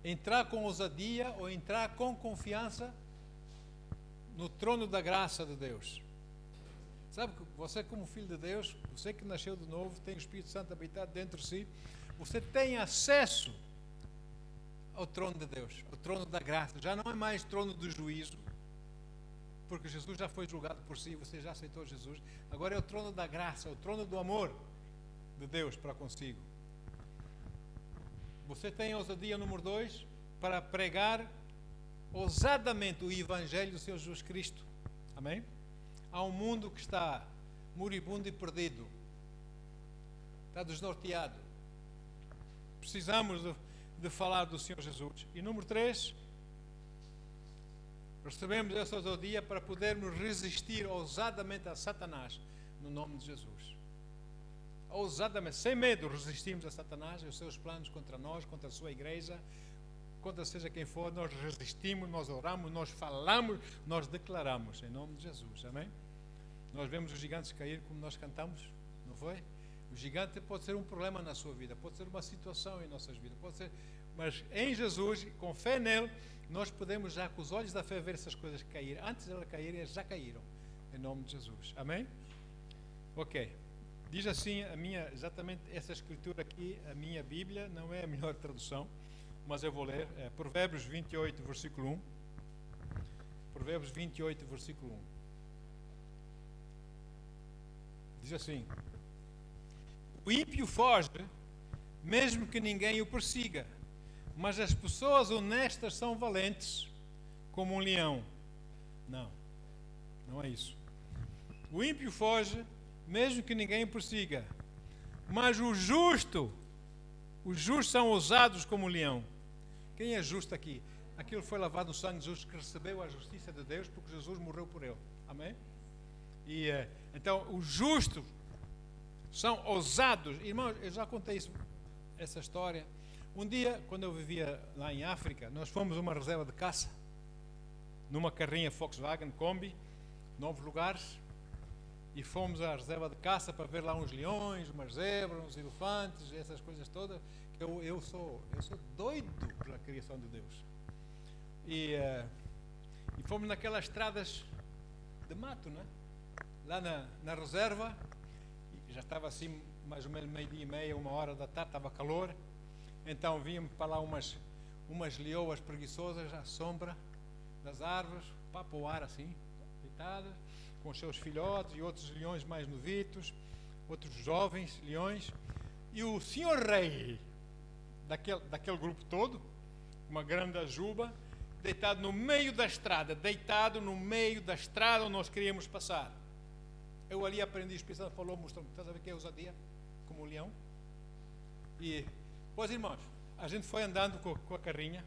entrar com ousadia ou entrar com confiança no trono da graça de Deus. Sabe que você, como filho de Deus, você que nasceu de novo, tem o Espírito Santo habitado dentro de si, você tem acesso ao trono de Deus, ao trono da graça. Já não é mais trono do juízo, porque Jesus já foi julgado por si, você já aceitou Jesus. Agora é o trono da graça, o trono do amor de Deus para consigo. Você tem ousadia número 2 para pregar ousadamente o Evangelho do Senhor Jesus Cristo. Amém? Há um mundo que está moribundo e perdido, está desnorteado. Precisamos de falar do Senhor Jesus. E número 3, recebemos essa ousadia para podermos resistir ousadamente a Satanás, no nome de Jesus. Ousadamente, sem medo, resistimos a Satanás e os seus planos contra nós, contra a sua igreja, contra seja quem for. Nós resistimos, nós oramos, nós falamos, nós declaramos, em nome de Jesus. Amém? Nós vemos os gigantes cair como nós cantamos, não foi? O gigante pode ser um problema na sua vida, pode ser uma situação em nossas vidas, pode ser, mas em Jesus, com fé nele, nós podemos já com os olhos da fé ver essas coisas cair. Antes de elas caírem, elas já caíram, em nome de Jesus. Amém? Ok. Diz assim, exatamente essa escritura aqui, a minha Bíblia, não é a melhor tradução, mas eu vou ler, Provérbios 28, versículo 1. Provérbios 28, versículo 1. Diz assim: o ímpio foge, mesmo que ninguém o persiga, mas as pessoas honestas são valentes como um leão. Não é isso. O ímpio foge, mesmo que ninguém o persiga, mas os justos são ousados como um leão. Quem é justo aqui? Aquele foi lavado no sangue de Jesus, que recebeu a justiça de Deus, porque Jesus morreu por ele. Amém? E então, os justos são ousados. Irmãos, eu já contei essa história. Um dia, quando eu vivia lá em África, nós fomos a uma reserva de caça, numa carrinha Volkswagen Kombi, 9 lugares, e fomos à reserva de caça para ver lá uns leões, umas zebras, uns elefantes, essas coisas todas. Eu sou doido pela criação de Deus. E fomos naquelas estradas de mato, né? Lá na reserva, já estava assim mais ou menos 12:30, 1h da tarde, estava calor. Então víamos para lá umas leoas preguiçosas à sombra das árvores, para o ar assim, deitadas, com os seus filhotes, e outros leões mais novitos, outros jovens leões. E o senhor rei daquele grupo todo, uma grande ajuba, deitado no meio da estrada onde nós queríamos passar. Eu ali aprendi, o Espírito Santo falou, mostrou-me, estás a ver que é ousadia, como o leão? E, pois irmãos, a gente foi andando com a carrinha,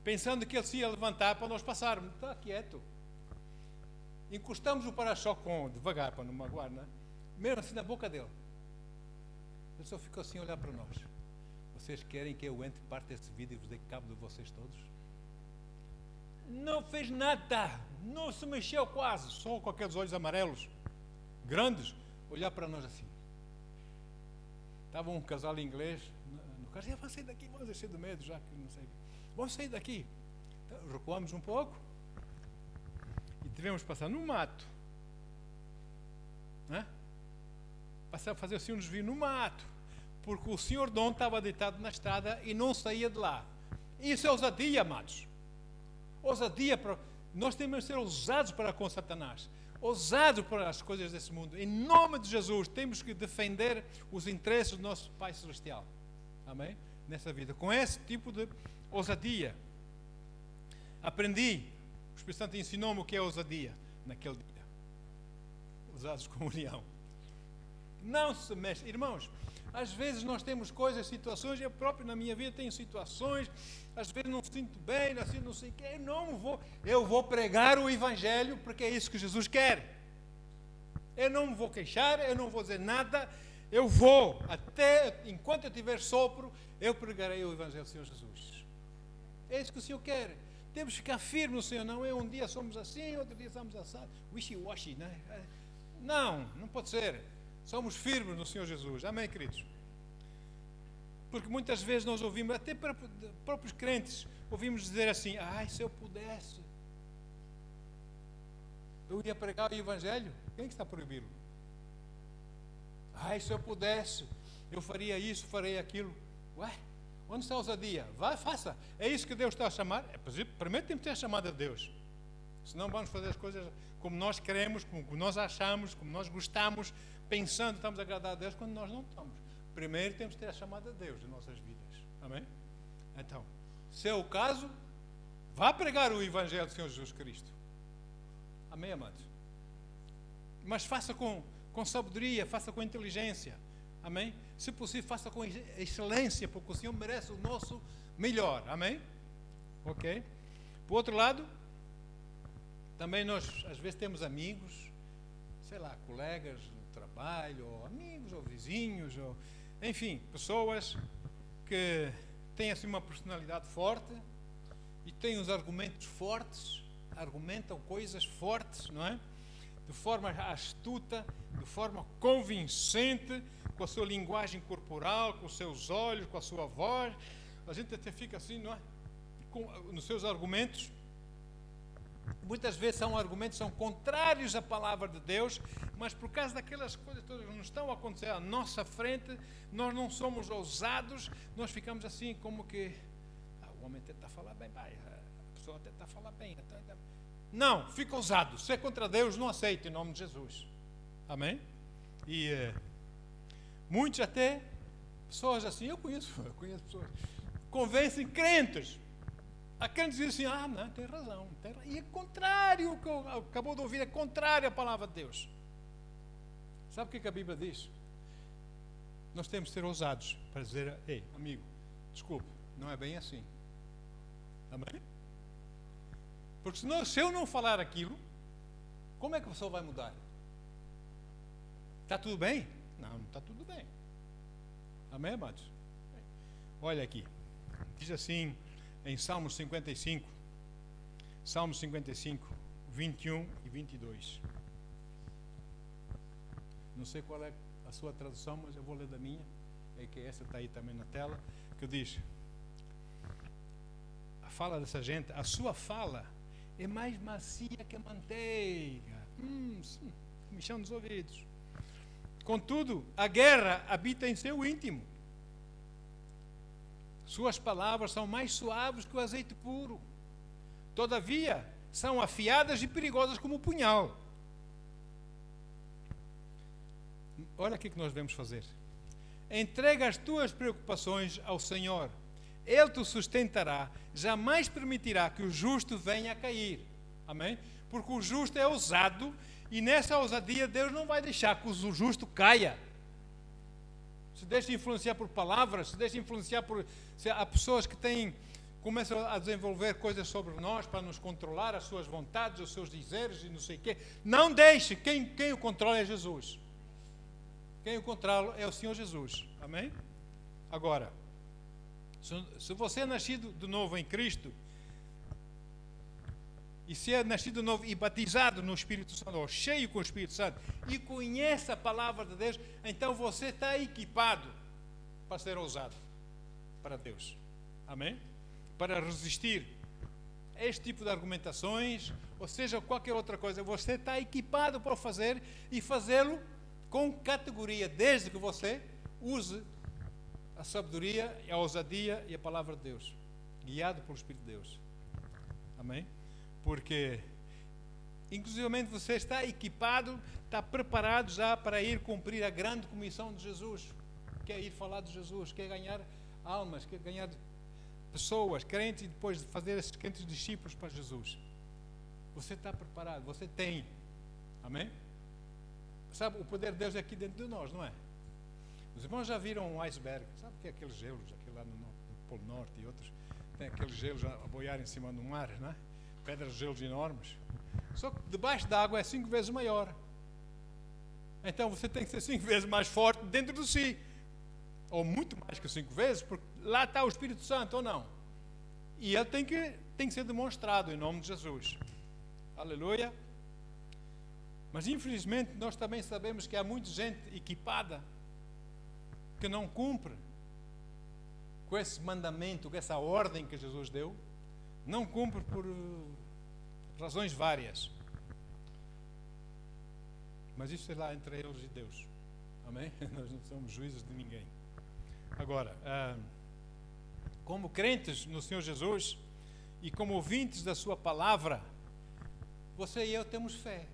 pensando que ele se ia levantar para nós passarmos. Está quieto. Encostamos o para-choque devagar, para não magoar, né? Mesmo assim na boca dele. Ele só ficou assim a olhar para nós. Vocês querem que eu entre parte desse vídeo e vos dê cabo de vocês todos? Não fez nada, não se mexeu quase, só com aqueles olhos amarelos, grandes, olhar para nós assim. Estava um casal inglês no carro, vamos sair daqui, vamos deixar do medo, já que não sei. Vamos sair daqui. Então, recuamos um pouco e tivemos que passar no mato, né? Passar a fazer assim um desvio no mato, porque o senhor Dom estava deitado na estrada e não saía de lá. Isso é ousadia, amados. Ousadia para... Nós temos de ser ousados para com Satanás, ousados para as coisas desse mundo. Em nome de Jesus, temos que defender os interesses do nosso Pai Celestial. Amém? Nessa vida, com esse tipo de ousadia. Aprendi, o Espírito Santo ensinou-me o que é ousadia naquele dia. Ousados como um leão. Não se mexe. Irmãos, às vezes nós temos coisas, situações, eu próprio na minha vida tenho situações, às vezes não me sinto bem, assim, não sei o quê, eu vou pregar o Evangelho, porque é isso que Jesus quer. Eu não me vou queixar, eu não vou dizer nada, eu vou, até enquanto eu tiver sopro, eu pregarei o Evangelho do Senhor Jesus. É isso que o Senhor quer. Temos que ficar firmes no Senhor, não é um dia somos assim, outro dia somos assim, wishy-washy, né? Não pode ser. Somos firmes no Senhor Jesus. Amém, queridos? Porque muitas vezes nós ouvimos, até para próprios crentes, ouvimos dizer assim: ai, se eu pudesse, eu ia pregar o Evangelho. Quem está a proibi-lo? Ai, se eu pudesse, eu faria isso, faria aquilo. Ué, onde está a ousadia? Vai, faça. É isso que Deus está a chamar? Primeiro temos que ter a chamada de Deus. Senão vamos fazer as coisas como nós queremos, como nós achamos, como nós gostamos, pensando que estamos a agradar a Deus, quando nós não estamos. Primeiro temos que ter a chamada de Deus em nossas vidas. Amém? Então, se é o caso, vá pregar o Evangelho do Senhor Jesus Cristo. Amém, amados? Mas faça com sabedoria, faça com inteligência. Amém? Se possível, faça com excelência, porque o Senhor merece o nosso melhor. Amém? Ok? Por outro lado, também nós, às vezes, temos amigos, sei lá, colegas no trabalho, ou amigos, ou vizinhos, ou, enfim, pessoas que têm assim uma personalidade forte e têm uns argumentos fortes, argumentam coisas fortes, não é? De forma astuta, de forma convincente, com a sua linguagem corporal, com os seus olhos, com a sua voz. A gente até fica assim, não é? Nos seus argumentos. Muitas vezes são argumentos são contrários à palavra de Deus, mas por causa daquelas coisas todas que não estão a acontecer à nossa frente, nós não somos ousados, nós ficamos assim como que o homem até está a falar bem, a pessoa até está a falar bem. Não, fica ousado. Se é contra Deus, não aceita em nome de Jesus. Amém? E muitos até, pessoas assim, eu conheço pessoas, convencem crentes. A crente diz assim: não, tem razão. E é contrário, o que acabou de ouvir é contrário à palavra de Deus. Sabe o que a Bíblia diz? Nós temos que ser ousados para dizer: ei, amigo, desculpe, não é bem assim. Amém? Porque se eu não falar aquilo, como é que a pessoa vai mudar? Está tudo bem? Não está tudo bem. Amém, amados? Olha aqui, diz assim em Salmos 55, 21 e 22. Não sei qual é a sua tradução, mas eu vou ler da minha, é que essa está aí também na tela, que diz: a fala dessa gente, a sua fala é mais macia que a manteiga, comichão nos ouvidos. Contudo, a guerra habita em seu íntimo. Suas palavras são mais suaves que o azeite puro. Todavia, são afiadas e perigosas como o punhal. Olha o que nós devemos fazer. Entrega as tuas preocupações ao Senhor. Ele te sustentará. Jamais permitirá que o justo venha a cair. Amém? Porque o justo é ousado e nessa ousadia Deus não vai deixar que o justo caia. Se deixa influenciar por palavras, se deixa influenciar por... Há pessoas que começam a desenvolver coisas sobre nós para nos controlar, as suas vontades, os seus dizeres e não sei o quê. Não deixe, quem o controla é Jesus. Quem o controla é o Senhor Jesus. Amém? Agora, se você é nascido de novo em Cristo, e se é nascido de novo e batizado no Espírito Santo, ou cheio com o Espírito Santo, e conhece a palavra de Deus, então você está equipado para ser ousado para Deus. Amém? Para resistir a este tipo de argumentações, ou seja, qualquer outra coisa, você está equipado para fazer e fazê-lo com categoria, desde que você use a sabedoria, a ousadia e a palavra de Deus, guiado pelo Espírito de Deus. Amém? Porque, inclusivamente, você está equipado, está preparado já para ir cumprir a grande comissão de Jesus. Quer ir falar de Jesus, quer ganhar almas, quer ganhar pessoas, crentes, e depois fazer esses crentes discípulos para Jesus. Você está preparado, você tem. Amém? Sabe, o poder de Deus é aqui dentro de nós, não é? Os irmãos já viram um iceberg? Sabe o que é aqueles gelos, aquele lá no Polo Norte e outros? Tem aqueles gelos a boiar em cima do mar, não é? Pedras de gelos enormes. Só que debaixo da água é 5 vezes maior. Então você tem que ser 5 vezes mais forte dentro de si. Ou muito mais que 5 vezes, porque lá está o Espírito Santo, ou não? E ele tem que ser demonstrado em nome de Jesus. Aleluia. Mas infelizmente nós também sabemos que há muita gente equipada que não cumpre com esse mandamento, com essa ordem que Jesus deu, não cumpre por razões várias. Mas isso é lá entre eles e Deus. Amém? Nós não somos juízes de ninguém. Agora, como crentes no Senhor Jesus e como ouvintes da sua palavra, você e eu temos fé.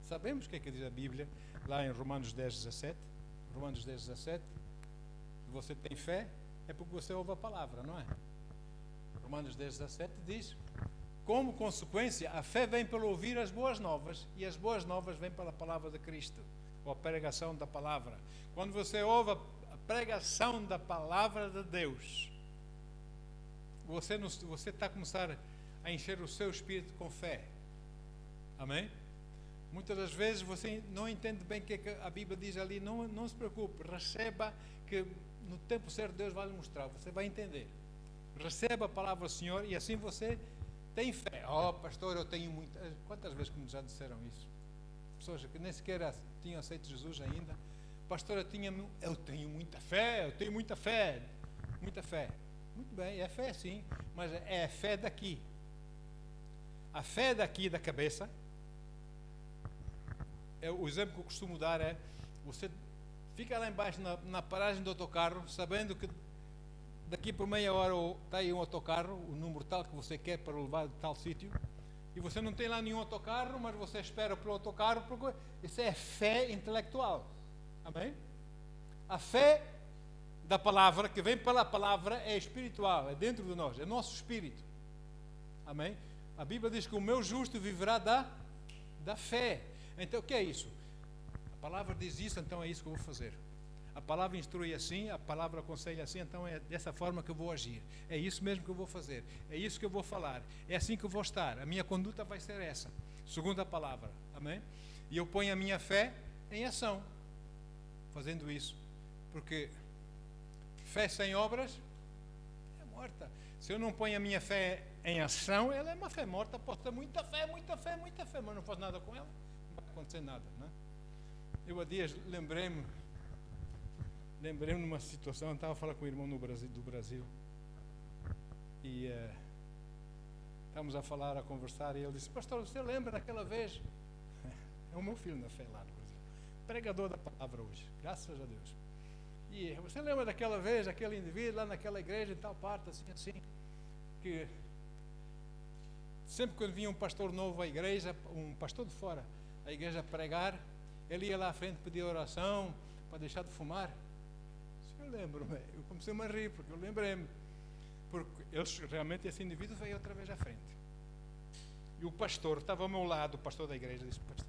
Sabemos o que é que diz a Bíblia lá em Romanos 10:17. Romanos 10:17. Se você tem fé, é porque você ouve a palavra, não é? Romanos 10:17 diz: como consequência, a fé vem pelo ouvir as boas novas, e as boas novas vêm pela palavra de Cristo, ou a pregação da palavra. Quando você ouve a pregação da palavra de Deus, você está a começar a encher o seu espírito com fé. Amém? Muitas das vezes você não entende bem o que a Bíblia diz ali. Não se preocupe, receba, que no tempo certo Deus vai lhe mostrar, você vai entender. Receba a palavra do Senhor e assim você tem fé. Oh, pastor, eu tenho muita... Quantas vezes que me já disseram isso? Pessoas que nem sequer tinham aceito Jesus ainda. Pastor, eu tenho muita fé, eu tenho muita fé. Muita fé. Muito bem, é fé sim, mas é a fé daqui. A fé daqui da cabeça, o exemplo que eu costumo dar é, você fica lá embaixo na paragem do autocarro, sabendo que daqui por meia hora está aí um autocarro, o número tal que você quer para levar de tal sítio, e você não tem lá nenhum autocarro, mas você espera pelo autocarro, porque isso é fé intelectual. Amém? A fé da palavra, que vem pela palavra, é espiritual, é dentro de nós, é nosso espírito. Amém? A Bíblia diz que o meu justo viverá da fé. Então o que é isso? A palavra diz isso, então é isso que eu vou fazer. A palavra instrui assim, a palavra aconselha assim, então é dessa forma que eu vou agir. É isso mesmo que eu vou fazer. É isso que eu vou falar. É assim que eu vou estar. A minha conduta vai ser essa, segundo a palavra. Amém? E eu ponho a minha fé em ação, fazendo isso. Porque fé sem obras é morta. Se eu não ponho a minha fé em ação, ela é uma fé morta. Posso ter muita fé, mas não faço nada com ela, não vai acontecer nada, não é? Eu há dias lembrei-me numa situação, estava a falar com o irmão do Brasil, e estávamos a falar, a conversar, e ele disse: pastor, você lembra daquela vez? É o meu filho na fé lá no Brasil, pregador da palavra hoje, graças a Deus. E você lembra daquela vez, aquele indivíduo lá naquela igreja, em tal parte, assim, que sempre quando vinha um pastor novo à igreja, um pastor de fora, à igreja pregar, ele ia lá à frente pedir oração para deixar de fumar. Eu lembro-me, eu comecei a rir, porque eu lembrei-me, porque realmente esse indivíduo veio outra vez à frente. E o pastor estava ao meu lado, o pastor da igreja, disse: pastor,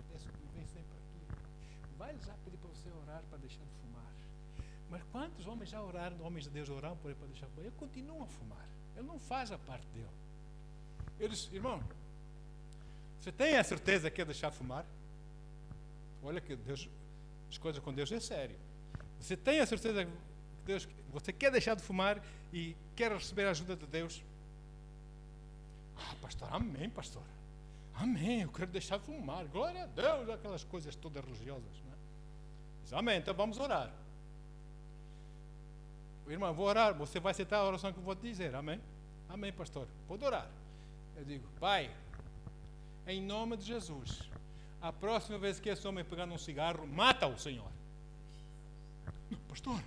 vem sempre aqui, vai já pedir para você orar para deixar de fumar. Mas quantos homens já oraram, homens de Deus oraram por ele para deixar de fumar? Ele continua a fumar, ele não faz a parte dele. Eu disse: irmão, você tem a certeza que quer deixar de fumar? Olha que Deus, as coisas com Deus é sério. Você tem a certeza que Deus, você quer deixar de fumar e quer receber a ajuda de Deus? Ah, pastor, amém, pastor. Amém, eu quero deixar de fumar. Glória a Deus, aquelas coisas todas religiosas, não é? Diz: amém, então vamos orar. Irmão, vou orar, você vai aceitar a oração que eu vou te dizer, amém? Amém, pastor, pode orar. Eu digo: Pai, em nome de Jesus, a próxima vez que esse homem pegar num cigarro, mata-o, Senhor. Não, pastor,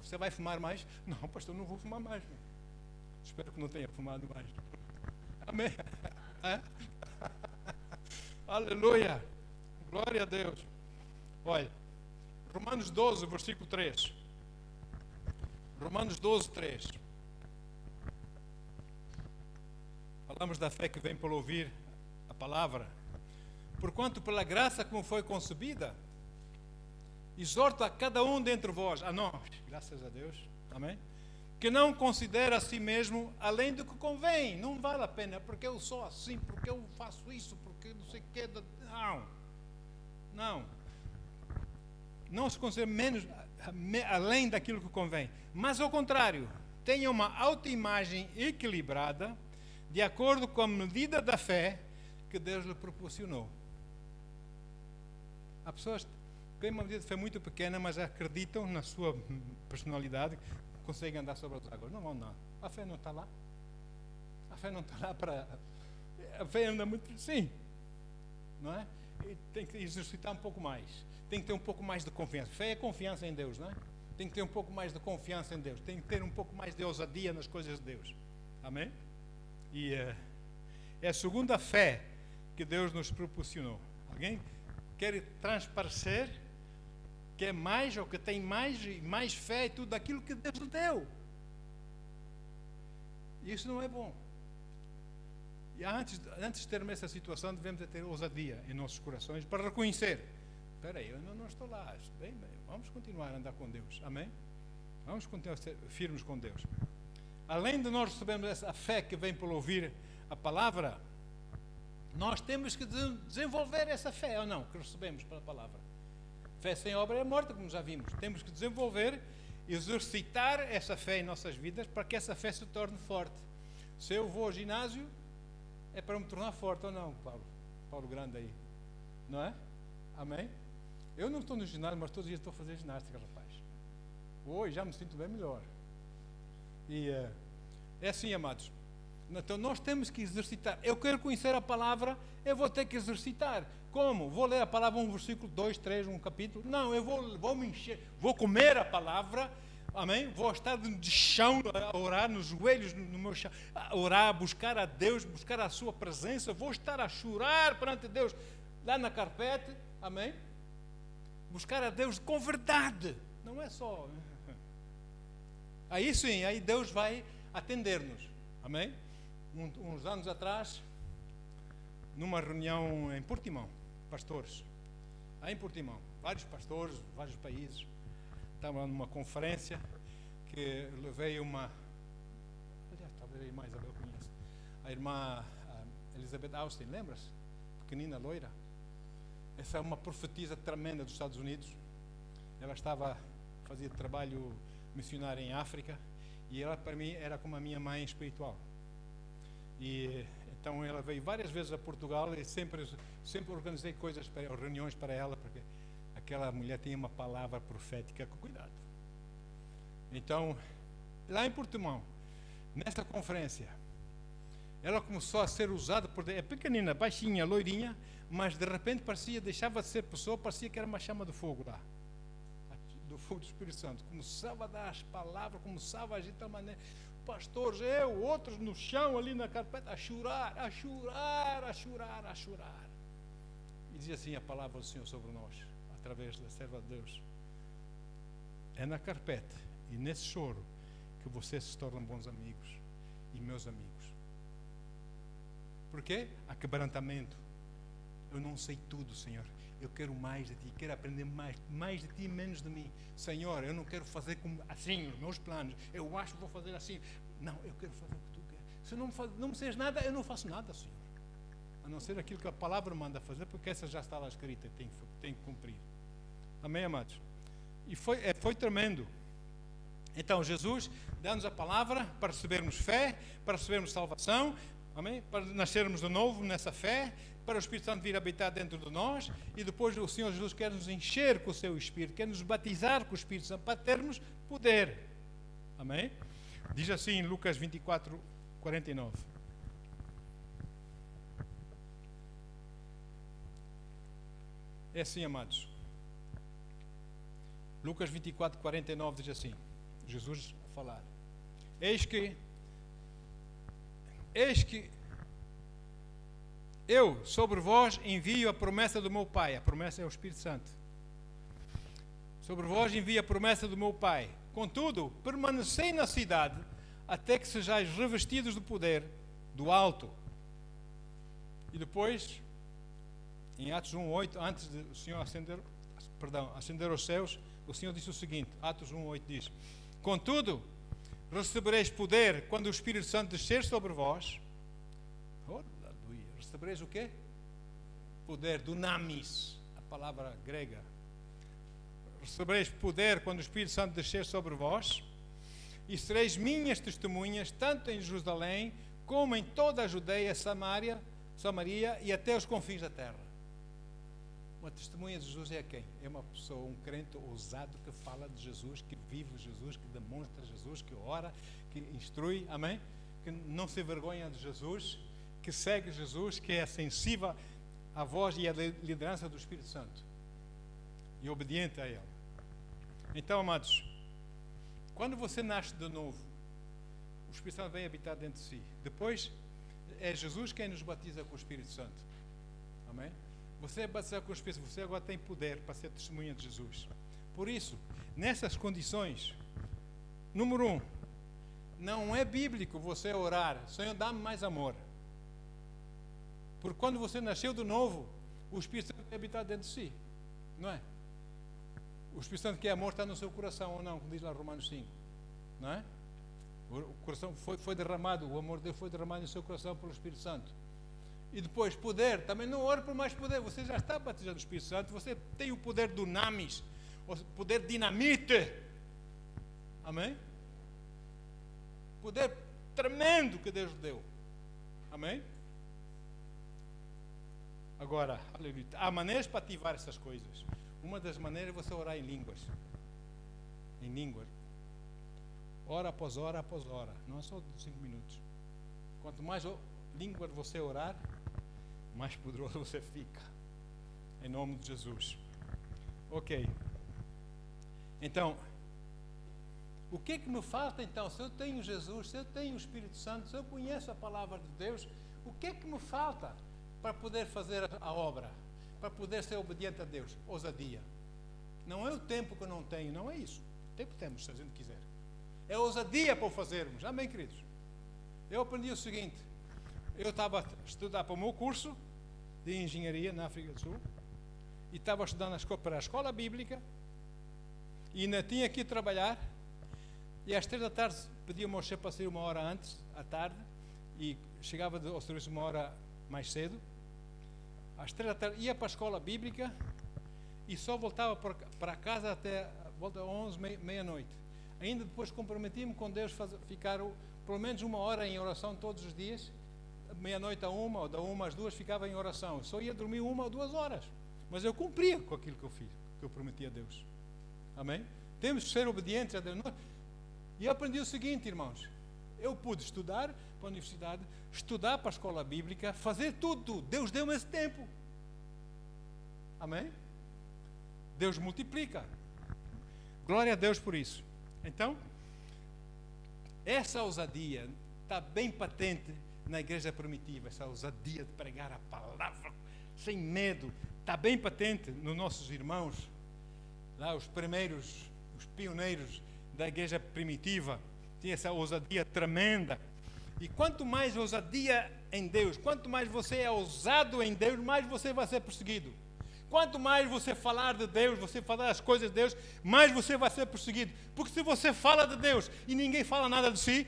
você vai fumar mais? Não, pastor, não vou fumar mais. Espero que não tenha fumado mais. Amém? Aleluia, glória a Deus. Olha, Romanos 12, versículo 3. Romanos 12, 3. Falamos da fé que vem pelo ouvir a palavra. Porquanto pela graça como foi concebida, exorto a cada um dentre vós, a nós, graças a Deus, amém? Que não considera a si mesmo além do que convém. Não vale a pena, porque eu sou assim, porque eu faço isso, porque não sei o que. Não se considera menos, além daquilo que convém. Mas ao contrário, tenha uma autoimagem equilibrada, de acordo com a medida da fé que Deus lhe proporcionou. Há pessoas Tem uma medida de fé muito pequena, mas acreditam na sua personalidade, conseguem andar sobre as águas. Não vão não. A fé não está lá. A fé não está lá para... A fé anda muito... Sim. Não é? E tem que exercitar um pouco mais. Tem que ter um pouco mais de confiança. Fé é confiança em Deus, não é? Tem que ter um pouco mais de confiança em Deus. Tem que ter um pouco mais de ousadia nas coisas de Deus. Amém? E é a segunda fé que Deus nos proporcionou. Alguém quer transparecer, quer mais ou que tem mais fé e tudo aquilo que Deus lhe deu. Isso não é bom. E antes de termos essa situação, devemos ter ousadia em nossos corações para reconhecer: espera aí, eu não estou lá. Bem, vamos continuar a andar com Deus. Amém? Vamos continuar a ser firmes com Deus. Além de nós recebermos essa fé que vem por ouvir a palavra, nós temos que desenvolver essa fé, ou não, que recebemos pela palavra. Fé sem obra é morta, como já vimos. Temos que desenvolver, exercitar essa fé em nossas vidas para que essa fé se torne forte. Se eu vou ao ginásio, é para me tornar forte, ou não, Paulo Grande aí? Não é? Amém? Eu não estou no ginásio, mas todos os dias estou a fazer ginástica, rapaz. Hoje já me sinto bem melhor. E é assim, amados. Então nós temos que exercitar. Eu quero conhecer a palavra, eu vou ter que exercitar. Como? Vou ler a palavra, um versículo, 2, 3, um capítulo? Não, eu vou me encher, vou comer a palavra, amém? Vou estar de chão, a orar nos joelhos, no meu chão, a orar, buscar a Deus, buscar a sua presença, vou estar a chorar perante Deus, lá na carpete, amém? Buscar a Deus com verdade, não é só... Aí sim, aí Deus vai atender-nos, amém? Uns anos atrás, numa reunião em Portimão, pastores, aí em Portimão, vários pastores, vários países, estavam numa conferência que levei uma, aliás, talvez a irmã Isabel conheça, a irmã Elizabeth Austin, lembra-se? Pequenina, loira. Essa é uma profetisa tremenda dos Estados Unidos. Ela fazia trabalho missionário em África, e ela para mim era como a minha mãe espiritual. E então ela veio várias vezes a Portugal e sempre organizei reuniões para ela, porque aquela mulher tinha uma palavra profética com cuidado. Então, lá em Portimão, nessa conferência, ela começou a ser usada é pequenina, baixinha, loirinha, mas de repente deixava de ser pessoa, parecia que era uma chama de fogo lá, do fogo do Espírito Santo. Começava a dar as palavras, começava a agir de tal maneira, pastores, outros no chão ali na carpeta, a chorar. E dizia assim a palavra do Senhor sobre nós, através da serva de Deus: é na carpete e nesse choro que vocês se tornam bons amigos e meus amigos. Por quê? Há quebrantamento. Eu não sei tudo, Senhor. Eu quero mais de Ti, quero aprender mais de Ti, menos de mim. Senhor, eu não quero fazer como assim, os meus planos. Eu acho que vou fazer assim. Não, eu quero fazer o que Tu queres. Se não me disseres nada, eu não faço nada, Senhor. A não ser aquilo que a palavra manda fazer, porque essa já está lá escrita e tem que cumprir. Amém, amados? E foi tremendo. Então, Jesus dá-nos a palavra para recebermos fé, para recebermos salvação, amém? Para nascermos de novo nessa fé, para o Espírito Santo vir habitar dentro de nós, e depois o Senhor Jesus quer nos encher com o seu Espírito, quer nos batizar com o Espírito Santo, para termos poder. Amém? Diz assim em Lucas 24, 49. É assim, amados. Lucas 24, 49 diz assim, Jesus a falar: Eis que eu sobre vós envio a promessa do meu Pai. A promessa é o Espírito Santo. Sobre vós envio a promessa do meu Pai. Contudo, permanecei na cidade até que sejais revestidos do poder do alto. E depois, em Atos 1:8, antes de o Senhor ascender aos céus, o Senhor disse o seguinte, Atos 1:8 diz: Contudo, recebereis poder quando o Espírito Santo descer sobre vós. Aleluia. Recebereis o quê? Poder, dunamis, a palavra grega. Recebereis poder quando o Espírito Santo descer sobre vós, e sereis minhas testemunhas, tanto em Jerusalém, como em toda a Judeia, Samaria e até os confins da terra. Uma testemunha de Jesus é quem? É uma pessoa, um crente ousado que fala de Jesus, que vive Jesus, que demonstra Jesus, que ora, que instrui, amém? Que não se envergonha de Jesus, que segue Jesus, que é sensível à voz e à liderança do Espírito Santo e obediente a Ele. Então, amados, quando você nasce de novo, o Espírito Santo vem habitar dentro de si. Depois, é Jesus quem nos batiza com o Espírito Santo. Amém? Você é batizado com o Espírito Santo, você agora tem poder para ser testemunha de Jesus. Por isso, nessas condições, número 1, não é bíblico você orar, Senhor, dá-me mais amor. Porque quando você nasceu de novo, o Espírito Santo vai habitar dentro de si. Não é? O Espírito Santo que é amor está no seu coração ou não, como diz lá Romanos 5. Não é? O coração foi derramado, o amor de Deus foi derramado no seu coração pelo Espírito Santo. E depois, poder, também não ore por mais poder, você já está batizado do Espírito Santo, você tem o poder do dunamis, o poder dinamite. Amém? Poder tremendo que Deus deu. Amém? Agora, aleluia, há maneiras para ativar essas coisas. Uma das maneiras é você orar em línguas. Em línguas. Hora após hora após hora. Não é só 5 minutos. Quanto mais língua você orar, mais poderoso você fica. Em nome de Jesus. Ok. Então, o que é que me falta então? Se eu tenho Jesus, se eu tenho o Espírito Santo, se eu conheço a palavra de Deus, o que é que me falta para poder fazer a obra? Para poder ser obediente a Deus? Ousadia. Não é o tempo que eu não tenho, não é isso. O tempo temos, se a gente quiser. É ousadia para o fazermos. Amém, queridos? Eu aprendi o seguinte. Eu estava a estudar para o meu curso de engenharia na África do Sul e estava estudando para a escola bíblica e ainda tinha que ir trabalhar e às 3 da tarde pedia ao meu chefe para sair 1 hora antes, à tarde, e chegava ao serviço 1 hora mais cedo. Às 3 da tarde ia para a escola bíblica e só voltava para casa até a volta 11, meia-noite. Ainda depois comprometi-me com Deus ficar pelo menos 1 hora em oração todos os dias. Meia-noite a 1, ou da 1 às 2 ficava em oração. Só ia dormir 1 ou 2 horas. Mas eu cumpria com aquilo que eu fiz, que eu prometi a Deus. Amém? Temos que ser obedientes a Deus. E eu aprendi o seguinte, irmãos. Eu pude estudar para a universidade, estudar para a escola bíblica, fazer tudo. Deus deu-me esse tempo. Amém? Deus multiplica. Glória a Deus por isso. Então, essa ousadia está bem patente na igreja primitiva, essa ousadia de pregar a palavra sem medo, está bem patente nos nossos irmãos, lá os primeiros, os pioneiros da igreja primitiva, tinha essa ousadia tremenda. E quanto mais ousadia em Deus, quanto mais você é ousado em Deus, mais você vai ser perseguido. Quanto mais você falar de Deus, você falar as coisas de Deus, mais você vai ser perseguido. Porque se você fala de Deus e ninguém fala nada de si,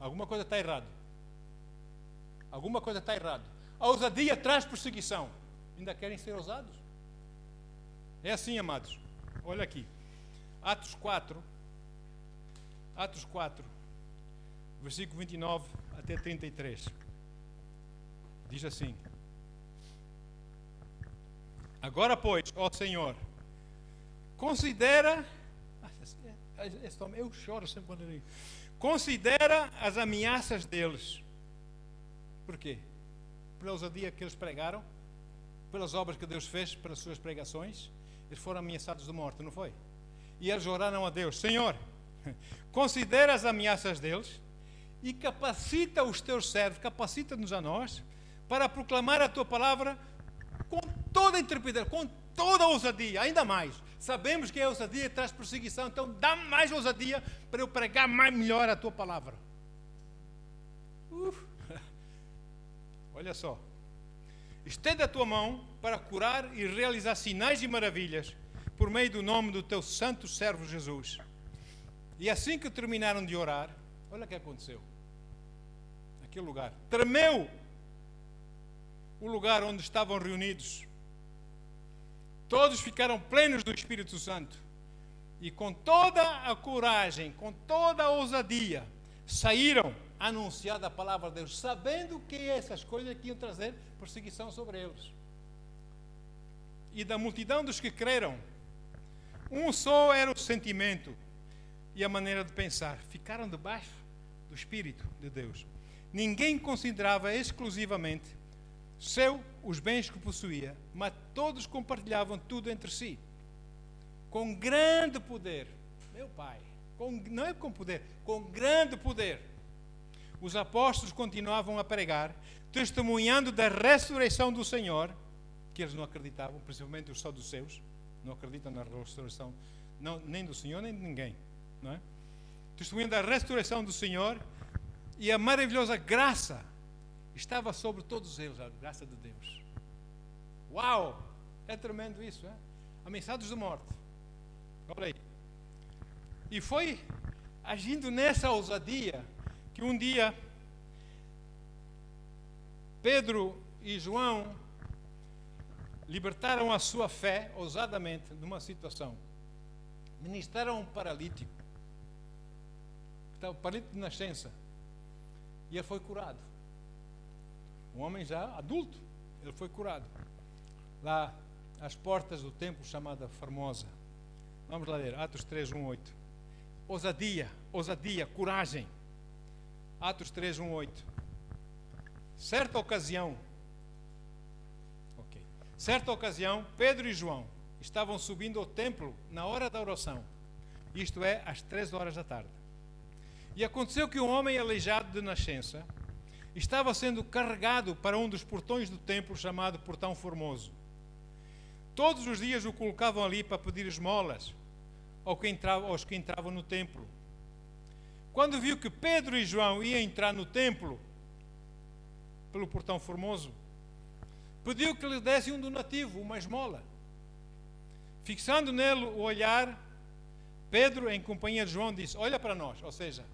alguma coisa está errada. Alguma coisa está errada. A ousadia traz perseguição. Ainda querem ser ousados? É assim, amados. Olha aqui. Atos 4, versículo 29 até 33. Diz assim: agora, pois, ó Senhor, considera... Eu choro sempre quando eu digo. Considera as ameaças deles. Por quê? Pela ousadia que eles pregaram, pelas obras que Deus fez, pelas suas pregações, eles foram ameaçados de morte, não foi? E eles oraram a Deus: Senhor, considera as ameaças deles e capacita os teus servos, capacita-nos a nós, para proclamar a tua palavra com toda a intrepidez, com toda a ousadia, ainda mais. Sabemos que a ousadia traz perseguição, então dá mais ousadia para eu pregar mais melhor a tua palavra. Olha só. Estende a tua mão para curar e realizar sinais e maravilhas por meio do nome do teu santo servo Jesus. E assim que terminaram de orar, olha o que aconteceu. Naquele lugar, tremeu o lugar onde estavam reunidos. Todos ficaram plenos do Espírito Santo e com toda a coragem, com toda a ousadia, saíram a anunciar a palavra de Deus, sabendo que essas coisas que iam trazer perseguição sobre eles. e da multidão dos que creram, um só era o sentimento e a maneira de pensar. Ficaram debaixo do Espírito de Deus. Ninguém considerava exclusivamente os bens que possuía, mas todos compartilhavam tudo entre si. Com grande poder, meu Pai, não é com poder, com grande poder, os apóstolos continuavam a pregar, testemunhando da ressurreição do Senhor, que eles não acreditavam, principalmente os saduceus, não acreditam na ressurreição, não, nem do Senhor, nem de ninguém. Não é? Testemunhando da ressurreição do Senhor, e a maravilhosa graça estava sobre todos eles, a graça de Deus. Uau! É tremendo isso, é? Ameaçados de morte. Olha aí. E foi agindo nessa ousadia que um dia Pedro e João libertaram a sua fé ousadamente numa situação. Ministraram um paralítico. Estava paralítico de nascença. E ele foi curado. Um homem já adulto, ele foi curado. Lá às portas do templo chamada Formosa. Vamos lá ler, Atos 3, 1, 8. Ousadia, coragem. Atos 3, 1, 8. Certa ocasião, Pedro e João estavam subindo ao templo na hora da oração, isto é, às 3 horas da tarde. E aconteceu que um homem aleijado de nascença estava sendo carregado para um dos portões do templo chamado Portão Formoso. Todos os dias o colocavam ali para pedir esmolas aos que entravam no templo. Quando viu que Pedro e João iam entrar no templo pelo Portão Formoso, pediu que lhe dessem um donativo, uma esmola. Fixando nele o olhar, Pedro, em companhia de João, disse: olha para nós, ou seja,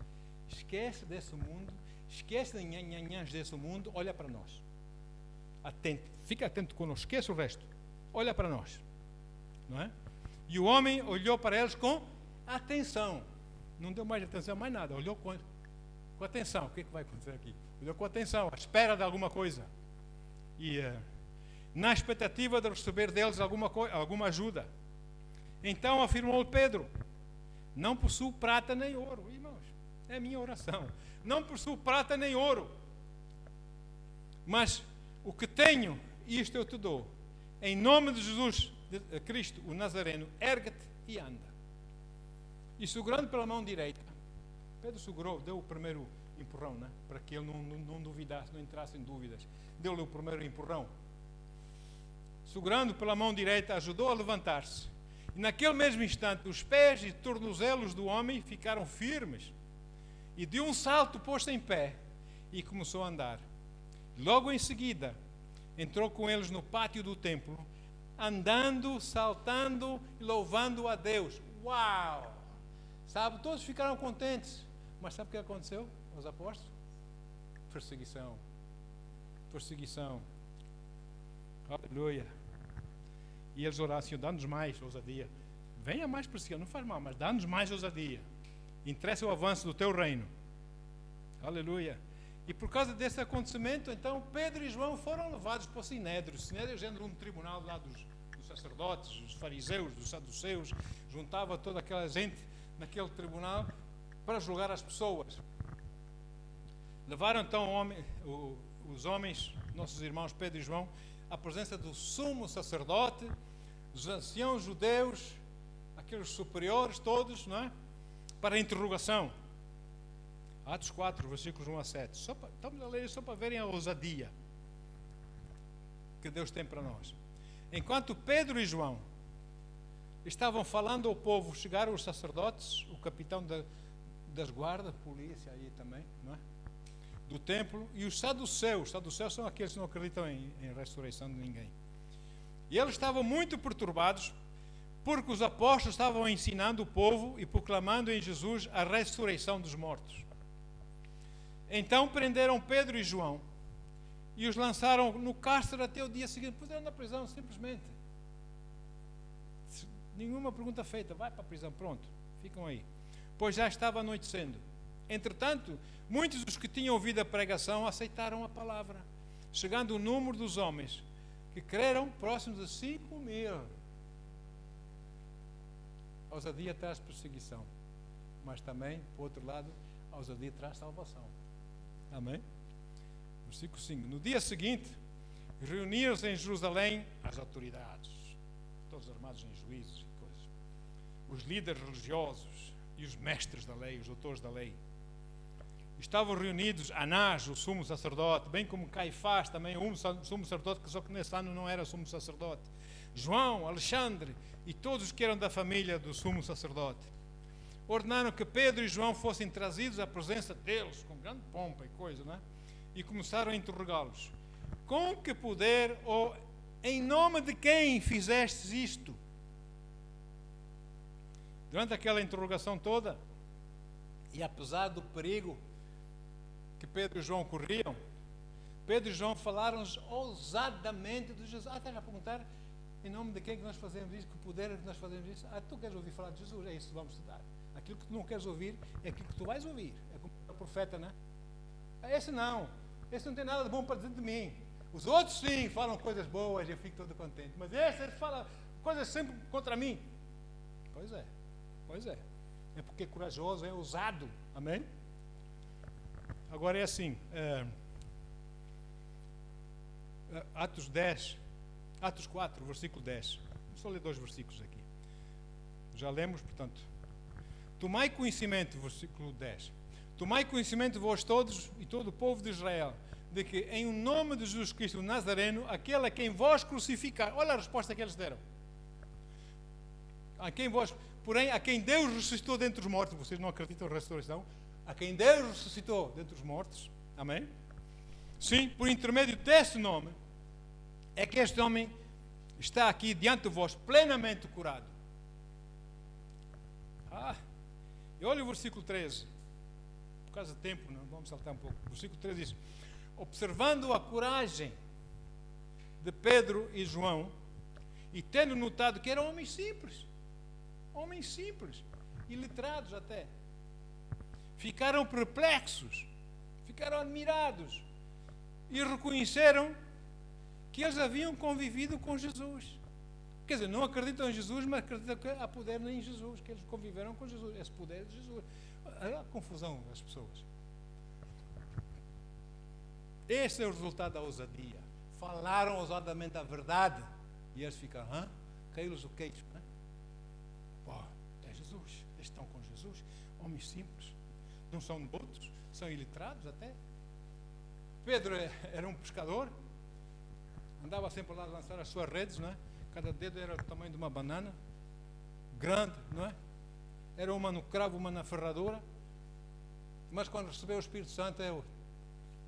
esquece desse mundo, esquece de nhanhanhãs desse mundo, olha para nós. Atento, fica atento conosco, esquece o resto, olha para nós. Não é? E o homem olhou para eles com atenção. Não deu mais atenção, mais nada, olhou com atenção. O que vai acontecer aqui? Olhou com atenção, à espera de alguma coisa. E na expectativa de receber deles alguma ajuda. Então afirmou Pedro: não possuo prata nem ouro. Irmãos, é a minha oração. Não possuo prata nem ouro, mas o que tenho, isto eu te dou. Em nome de Jesus de Cristo, o Nazareno, ergue-te e anda. E segurando pela mão direita, Pedro segurou, deu o primeiro empurrão, né? Para que ele não duvidasse, não entrasse em dúvidas. Deu-lhe o primeiro empurrão. Segurando pela mão direita, ajudou a levantar-se. E naquele mesmo instante, os pés e tornozelos do homem ficaram firmes. E de um salto pôs-se em pé e começou a andar. Logo em seguida, entrou com eles no pátio do templo, andando, saltando e louvando a Deus. Uau! Sabe, todos ficaram contentes. Mas sabe o que aconteceu aos apóstolos? Perseguição. Aleluia. E eles oraram assim: dá-nos mais ousadia. Venha mais perseguição, não faz mal, mas dá-nos mais ousadia. Interessa o avanço do teu reino. Aleluia. E por causa desse acontecimento, então, Pedro e João foram levados para o Sinédrio. O Sinédrio é género um tribunal lá dos sacerdotes, dos fariseus, dos saduceus. Juntava toda aquela gente naquele tribunal para julgar as pessoas. Levaram então os homens, nossos irmãos Pedro e João, à presença do sumo sacerdote, dos anciãos judeus, aqueles superiores todos, não é? Para a interrogação. Atos 4, versículos 1 a 7. Estamos a ler só para verem a ousadia que Deus tem para nós. Enquanto Pedro e João estavam falando ao povo, chegaram os sacerdotes, o capitão das guardas, polícia aí também, não é? Do templo, e os saduceus. Os saduceus são aqueles que não acreditam em ressurreição de ninguém. E eles estavam muito perturbados, porque os apóstolos estavam ensinando o povo e proclamando em Jesus a ressurreição dos mortos. Então prenderam Pedro e João e os lançaram no cárcere até o dia seguinte. Puseram na prisão simplesmente. Nenhuma pergunta feita. Vai para a prisão, pronto. Ficam aí. Pois já estava anoitecendo. Entretanto, muitos dos que tinham ouvido a pregação aceitaram a palavra. Chegando o número dos homens que creram, próximos de 5.000. A ousadia traz perseguição, mas também, por outro lado, a ousadia traz salvação. Amém? Versículo 5. No dia seguinte, reuniram-se em Jerusalém as autoridades, todos armados em juízes e coisas, os líderes religiosos e os mestres da lei, os doutores da lei. Estavam reunidos Anás, o sumo sacerdote, bem como Caifás, também o sumo sacerdote, que só que nesse ano não era sumo sacerdote, João, Alexandre e todos os que eram da família do sumo sacerdote. Ordenaram que Pedro e João fossem trazidos à presença deles, com grande pompa e coisa, não é? E começaram a interrogá-los. Com que poder ou em nome de quem fizestes isto? Durante aquela interrogação toda, e apesar do perigo que Pedro e João corriam, Pedro e João falaram-nos ousadamente de Jesus. Até já perguntar em nome de quem que nós fazemos isso, que poder é que nós fazemos isso. Tu queres ouvir falar de Jesus? É isso que vamos estudar. Aquilo que tu não queres ouvir é aquilo que tu vais ouvir. É como o profeta, não é? Esse não tem nada de bom para dizer de mim. Os outros sim falam coisas boas e eu fico todo contente, mas esse fala coisas sempre contra mim. Pois é porque é corajoso, é ousado. Amém? Agora é assim, Atos 4, versículo 10. Vamos só ler 2 versículos aqui. Já lemos, portanto. Tomai conhecimento, versículo 10. Tomai conhecimento vós todos e todo o povo de Israel, de que em o nome de Jesus Cristo o Nazareno, aquele a quem vós crucificar. Olha a resposta que eles deram. Porém, a quem Deus ressuscitou dentre os mortos. Vocês não acreditam na ressurreição? A quem Deus ressuscitou dentre os mortos. Amém? Sim, por intermédio desse nome, é que este homem está aqui diante de vós plenamente curado. E olha o versículo 13. Por causa do tempo, não vamos saltar um pouco. O versículo 13 diz: observando a coragem de Pedro e João, e tendo notado que eram homens simples, iliterados até, ficaram perplexos, ficaram admirados e reconheceram que eles haviam convivido com Jesus. Quer dizer, não acreditam em Jesus, mas acreditam que há poder em Jesus, que eles conviveram com Jesus, esse poder de Jesus. Olha a confusão das pessoas. Esse é o resultado da ousadia. Falaram ousadamente a verdade e eles ficaram, caiu-lhes o queixo. É Jesus, eles estão com Jesus, homens simples, não são doutos, são iliterados até. Pedro era um pescador, andava sempre lá a lançar as suas redes, não é? Cada dedo era do tamanho de uma banana, grande, não é? Era uma no cravo, uma na ferradura, mas quando recebeu o Espírito Santo,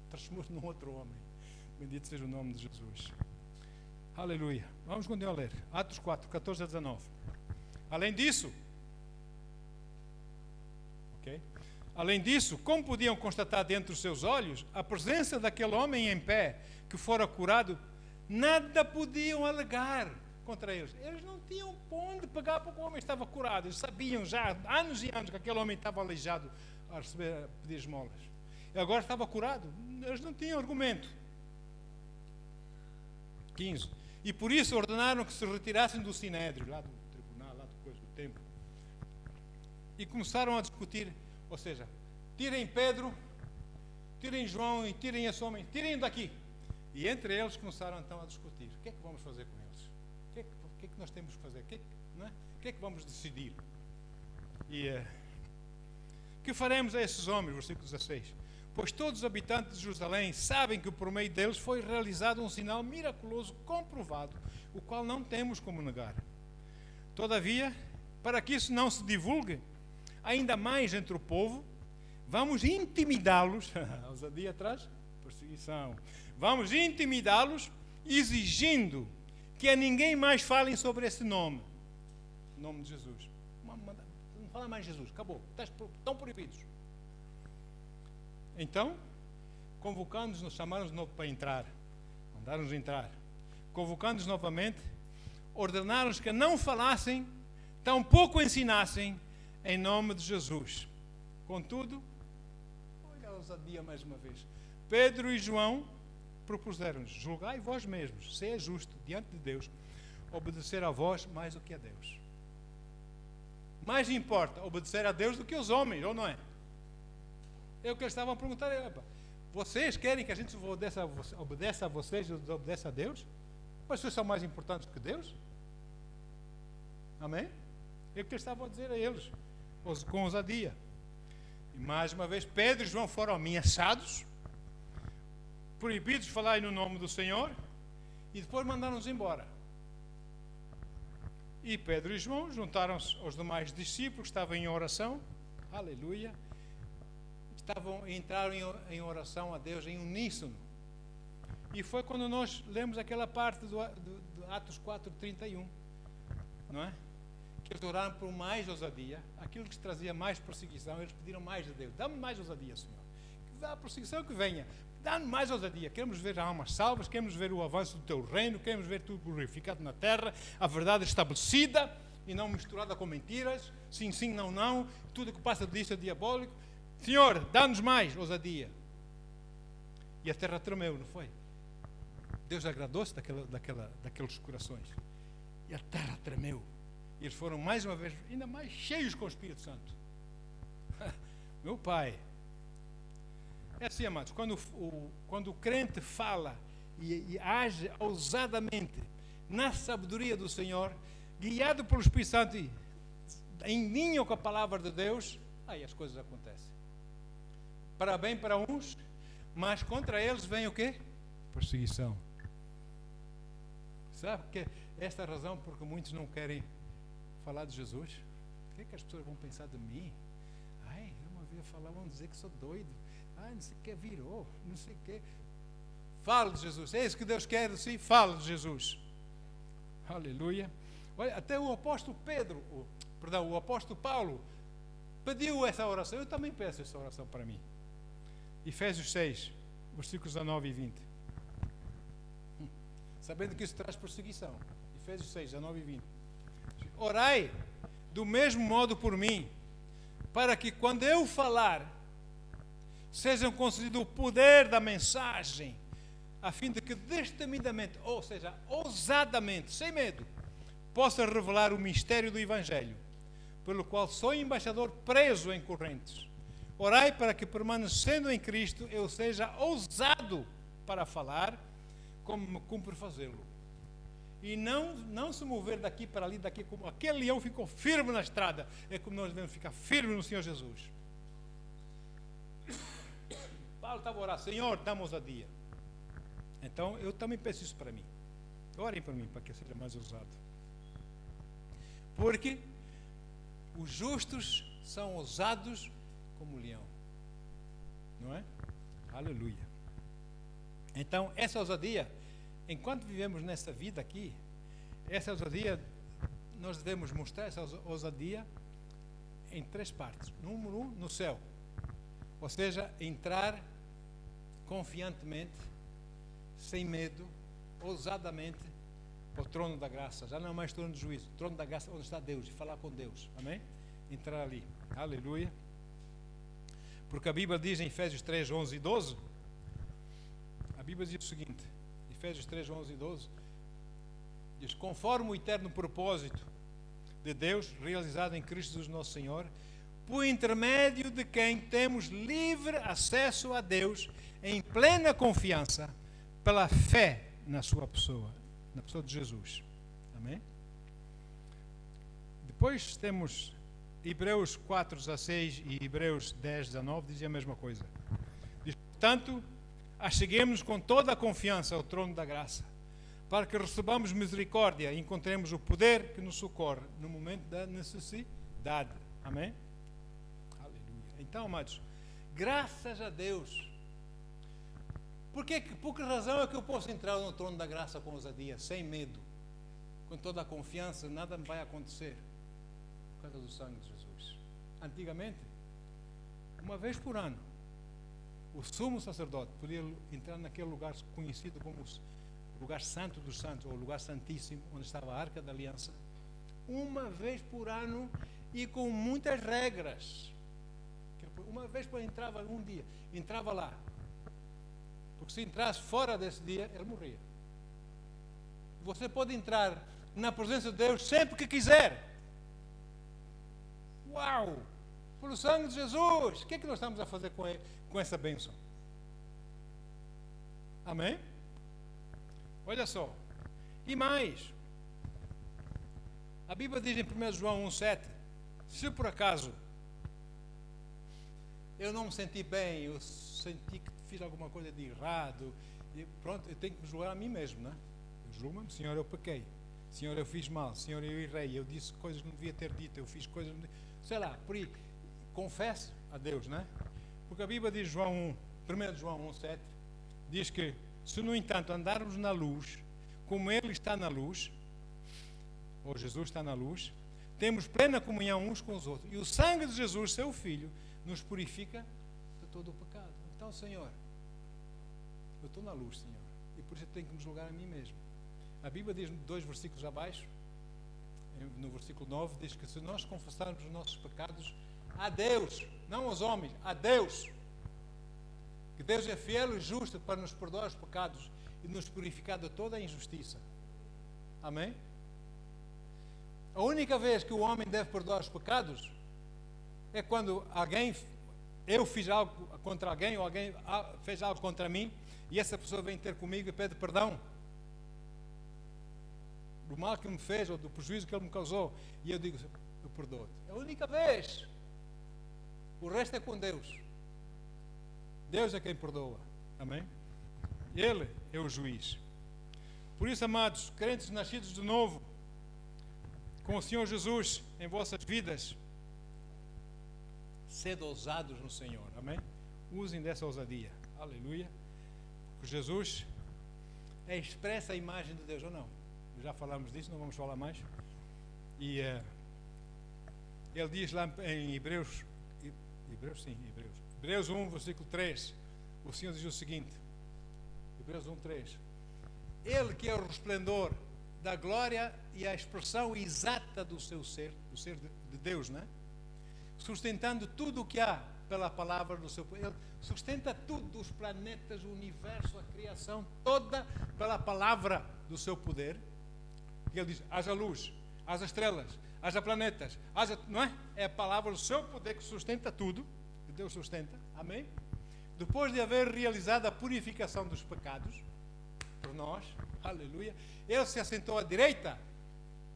transformou-se num outro homem. Bendito seja o nome de Jesus. Aleluia. Vamos continuar a ler. Atos 4, 14 a 19. Além disso, como podiam constatar dentre os seus olhos a presença daquele homem em pé que fora curado, nada podiam alegar contra eles. Eles não tinham onde pegar porque o homem estava curado. Eles sabiam já há anos e anos que aquele homem estava aleijado a pedir esmolas. E agora estava curado. Eles não tinham argumento. 15. E por isso ordenaram que se retirassem do sinédrio, lá do tribunal, lá do templo. E começaram a discutir, ou seja, tirem Pedro, tirem João e tirem esse homem, tirem daqui. E entre eles começaram então a discutir. O que é que vamos fazer com eles? O que é que nós temos que fazer? O que é que vamos decidir? E que faremos a esses homens? Versículo 16. Pois todos os habitantes de Jerusalém sabem que por meio deles foi realizado um sinal miraculoso comprovado, o qual não temos como negar. Todavia, para que isso não se divulgue ainda mais entre o povo, vamos intimidá-los. A ousadia traz perseguição. Vamos intimidá-los, exigindo que a ninguém mais falem sobre esse nome. O nome de Jesus. Não fala mais Jesus, acabou. Estão proibidos. Então, convocando-nos, chamaram-nos de novo para entrar. Mandaram-nos entrar. Convocando-nos novamente, ordenaram-nos que não falassem, tampouco ensinassem, em nome de Jesus. Contudo, olha a ousadia mais uma vez. Pedro e João propuseram-nos: julgai vós mesmos, se é justo diante de Deus obedecer a vós mais do que a Deus. Mais importa obedecer a Deus do que os homens, ou não é? É o que eles estavam a perguntar. Vocês querem que a gente obedeça a vocês e obedeça a Deus? Mas vocês são mais importantes do que Deus? Amém? É o que eles estavam a dizer a eles, com ousadia. E mais uma vez, Pedro e João foram ameaçados, proibidos de falar no nome do Senhor, e depois mandaram-nos embora. E Pedro e João juntaram-se aos demais discípulos que estavam em oração, aleluia, entraram em oração a Deus em uníssono. E foi quando nós lemos aquela parte do Atos 4:31, não é? Que eles oraram por mais ousadia, aquilo que trazia mais perseguição, eles pediram mais de Deus: dá-me mais ousadia, Senhor, que a perseguição que venha, dá-me mais ousadia, queremos ver almas salvas, queremos ver o avanço do teu reino, queremos ver tudo glorificado na terra, a verdade estabelecida e não misturada com mentiras, sim, sim, não, não, tudo que passa disso é diabólico. Senhor, dá-nos mais ousadia. E a terra tremeu, não foi? Deus agradou-se daqueles corações. E a terra tremeu. E eles foram mais uma vez, ainda mais cheios com o Espírito Santo. Meu Pai. É assim, amados, quando o crente fala e age ousadamente na sabedoria do Senhor, guiado pelo Espírito Santo e em linha com a palavra de Deus, aí as coisas acontecem. Para bem para uns, mas contra eles vem o quê? Perseguição. Sabe que esta é a razão porque muitos não querem falar de Jesus? O que é que as pessoas vão pensar de mim? Ai, eu uma vez falar, vão dizer que sou doido. Ai, não sei o que virou, não sei o que. Fala de Jesus, é isso que Deus quer de si, fala de Jesus. Aleluia. Olha, até o apóstolo o apóstolo Paulo pediu essa oração. Eu também peço essa oração para mim. Efésios 6, versículos 19 e 20. Sabendo que isso traz perseguição. Efésios 6, 19 e 20. Orai do mesmo modo por mim, para que quando eu falar, sejam concedido o poder da mensagem, a fim de que destemidamente, ou seja, ousadamente, sem medo, possa revelar o mistério do Evangelho, pelo qual sou embaixador preso em correntes. Orai para que, permanecendo em Cristo, eu seja ousado para falar, como me cumpre fazê-lo. E não se mover daqui para ali, daqui, como aquele leão ficou firme na estrada. É como nós devemos ficar firmes no Senhor Jesus. Paulo estava a orar: Senhor, dá-me ousadia. Então, eu também peço isso para mim. Orem para mim, para que eu seja mais ousado. Porque os justos são ousados como o leão. Não é? Aleluia. Então, essa ousadia, enquanto vivemos nessa vida aqui, essa ousadia, nós devemos mostrar essa ousadia em 3 partes. Número 1, no céu. Ou seja, entrar confiantemente, sem medo, ousadamente, para o trono da graça. Já não é mais trono de juízo, trono da graça onde está Deus, e falar com Deus. Amém? Entrar ali. Aleluia. Porque a Bíblia diz em Efésios 3, 11 e 12, a Bíblia diz o seguinte, Efésios 3, 11 e 12, diz: conforme o eterno propósito de Deus, realizado em Cristo Jesus nosso Senhor, por intermédio de quem temos livre acesso a Deus, em plena confiança, pela fé na sua pessoa, na pessoa de Jesus. Amém? Depois temos Hebreus 4, 16 e Hebreus 10, 19, dizem a mesma coisa. Diz: portanto, acheguemos-nos com toda a confiança ao trono da graça, para que recebamos misericórdia e encontremos o poder que nos socorre no momento da necessidade. Amém? Aleluia. Então, amados, graças a Deus. Por que razão é que eu posso entrar no trono da graça com ousadia, sem medo, com toda a confiança? Nada me vai acontecer por causa do sangue de Jesus. Antigamente, uma vez por ano, o sumo sacerdote podia entrar naquele lugar conhecido como o lugar santo dos santos, ou o lugar santíssimo, onde estava a Arca da Aliança, uma vez por ano e com muitas regras. Uma vez por entrava um dia, entrava lá, Porque se entrasse fora desse dia, ele morria. Você pode entrar na presença de Deus sempre que quiser. Uau! Pelo sangue de Jesus! O que é que nós estamos a fazer com essa bênção? Amém? Olha só. E mais. A Bíblia diz em 1 João 1,7: se por acaso eu não me senti bem, eu senti que fiz alguma coisa de errado, e pronto, eu tenho que me julgar a mim mesmo, não é? Eu julgo-me, Senhor, eu pequei. Senhor, eu fiz mal. Senhor, eu errei. Eu disse coisas que não devia ter dito. Eu fiz coisas... sei lá, por aí. Confesse a Deus, não é? Porque a Bíblia diz, 1 João 1,7, diz que, se no entanto andarmos na luz, como Ele está na luz, ou Jesus está na luz, temos plena comunhão uns com os outros. E o sangue de Jesus, seu Filho, nos purifica de todo o pecado. Então, Senhor, eu estou na luz, Senhor, e por isso eu tenho que me julgar a mim mesmo. A Bíblia diz, 2 versículos abaixo, no versículo 9, diz que se nós confessarmos os nossos pecados a Deus, não aos homens, a Deus, que Deus é fiel e justo para nos perdoar os pecados e nos purificar de toda a injustiça. Amém? A única vez que o homem deve perdoar os pecados é quando eu fiz algo contra alguém, ou alguém fez algo contra mim, e essa pessoa vem ter comigo e pede perdão do mal que me fez, ou do prejuízo que ele me causou, e eu digo, eu perdoo-te. É a única vez. O resto é com Deus. Deus é quem perdoa. Amém? Ele é o juiz. Por isso, amados, crentes nascidos de novo, com o Senhor Jesus em vossas vidas, sede ousados no Senhor. Amém? Usem dessa ousadia. Aleluia. Porque Jesus é expressa a imagem de Deus, ou não? Já falamos disso, não vamos falar mais. E ele diz lá em Hebreus 1, versículo 3, o Senhor diz o seguinte, Hebreus 1, 3: Ele que é o resplendor da glória e a expressão exata do seu ser, do ser de Deus, né? Sustentando tudo o que há pela palavra do seu poder. Ele sustenta tudo, os planetas, o universo, a criação, toda pela palavra do seu poder. E ele diz, haja luz, haja estrelas, haja planetas, haja, não é? É a palavra do seu poder que sustenta tudo, que Deus sustenta, amém? Depois de haver realizado a purificação dos pecados, por nós, aleluia, ele se assentou à direita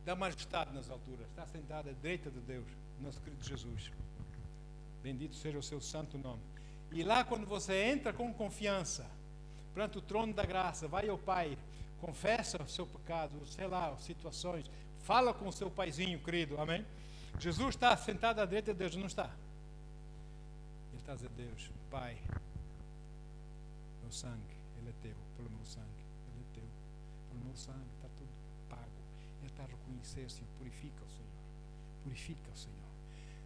da majestade nas alturas, está sentado à direita de Deus, nosso querido Jesus. Bendito seja o seu santo nome. E lá quando você entra com confiança, perante o trono da graça, vai ao Pai, confessa o seu pecado, sei lá, situações, fala com o seu paizinho querido, amém? Jesus está sentado à direita de Deus, não está? Ele está a dizer, Deus, Pai, meu sangue, ele é teu, pelo meu sangue, ele é teu, pelo meu sangue, está tudo pago. Ele está a reconhecer, Senhor, purifica o Senhor.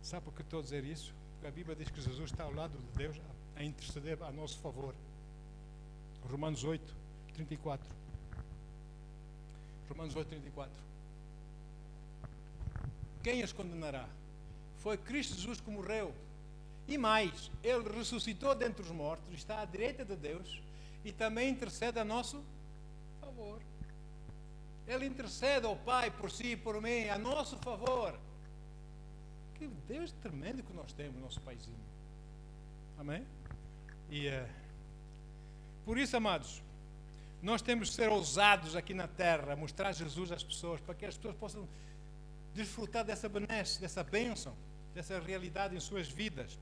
Sabe por que estou a dizer isso? Porque a Bíblia diz que Jesus está ao lado de Deus a interceder a nosso favor. Romanos 8, 34. Romanos 8, 34. Quem os condenará? Foi Cristo Jesus que morreu. E mais, Ele ressuscitou dentre os mortos, está à direita de Deus e também intercede a nosso favor. Ele intercede ao Pai por si e por mim, a nosso favor. Que Deus tremendo que nós temos, nosso Paizinho. Amém? E por isso, amados, nós temos que ser ousados aqui na terra, mostrar Jesus às pessoas, para que as pessoas possam desfrutar dessa benesse, dessa bênção, dessa realidade em suas vidas.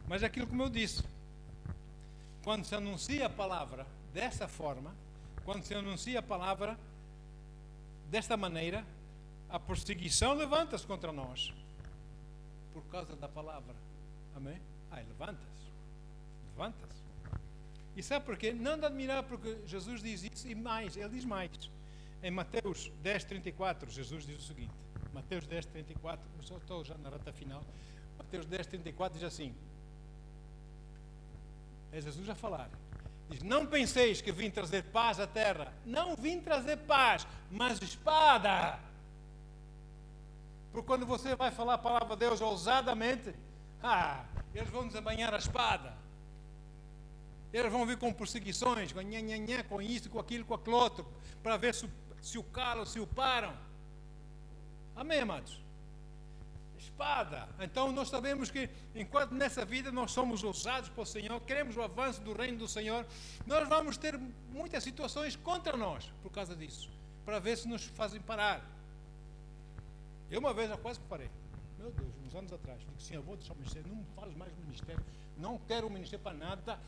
Mas aquilo como eu disse, quando se anuncia a palavra dessa forma, quando se anuncia a palavra desta maneira, a perseguição levanta-se contra nós por causa da palavra. Amém? Levanta-se. E sabe porquê? Não de admirar porque Jesus diz isso e mais, ele diz mais. Em Mateus 10, 34, Jesus diz o seguinte, Mateus 10, 34, eu só estou já na reta final, Mateus 10, 34 diz assim, é Jesus a falar, diz, não penseis que vim trazer paz à terra, não vim trazer paz, mas espada. Porque quando você vai falar a palavra de Deus ousadamente, eles vão desembanhar a espada. Eles vão vir com perseguições, com nhanhanhã, com isso, com aquilo, com aquilo outro, para ver se o calam, se o param. Amém, amados? Espada. Então nós sabemos que enquanto nessa vida nós somos ousados para o Senhor, queremos o avanço do reino do Senhor, nós vamos ter muitas situações contra nós por causa disso, para ver se nos fazem parar. Eu uma vez já quase que parei. Meu Deus, uns anos atrás, digo assim, eu vou deixar o ministério, não me fales mais do ministério, não quero o ministério para nada,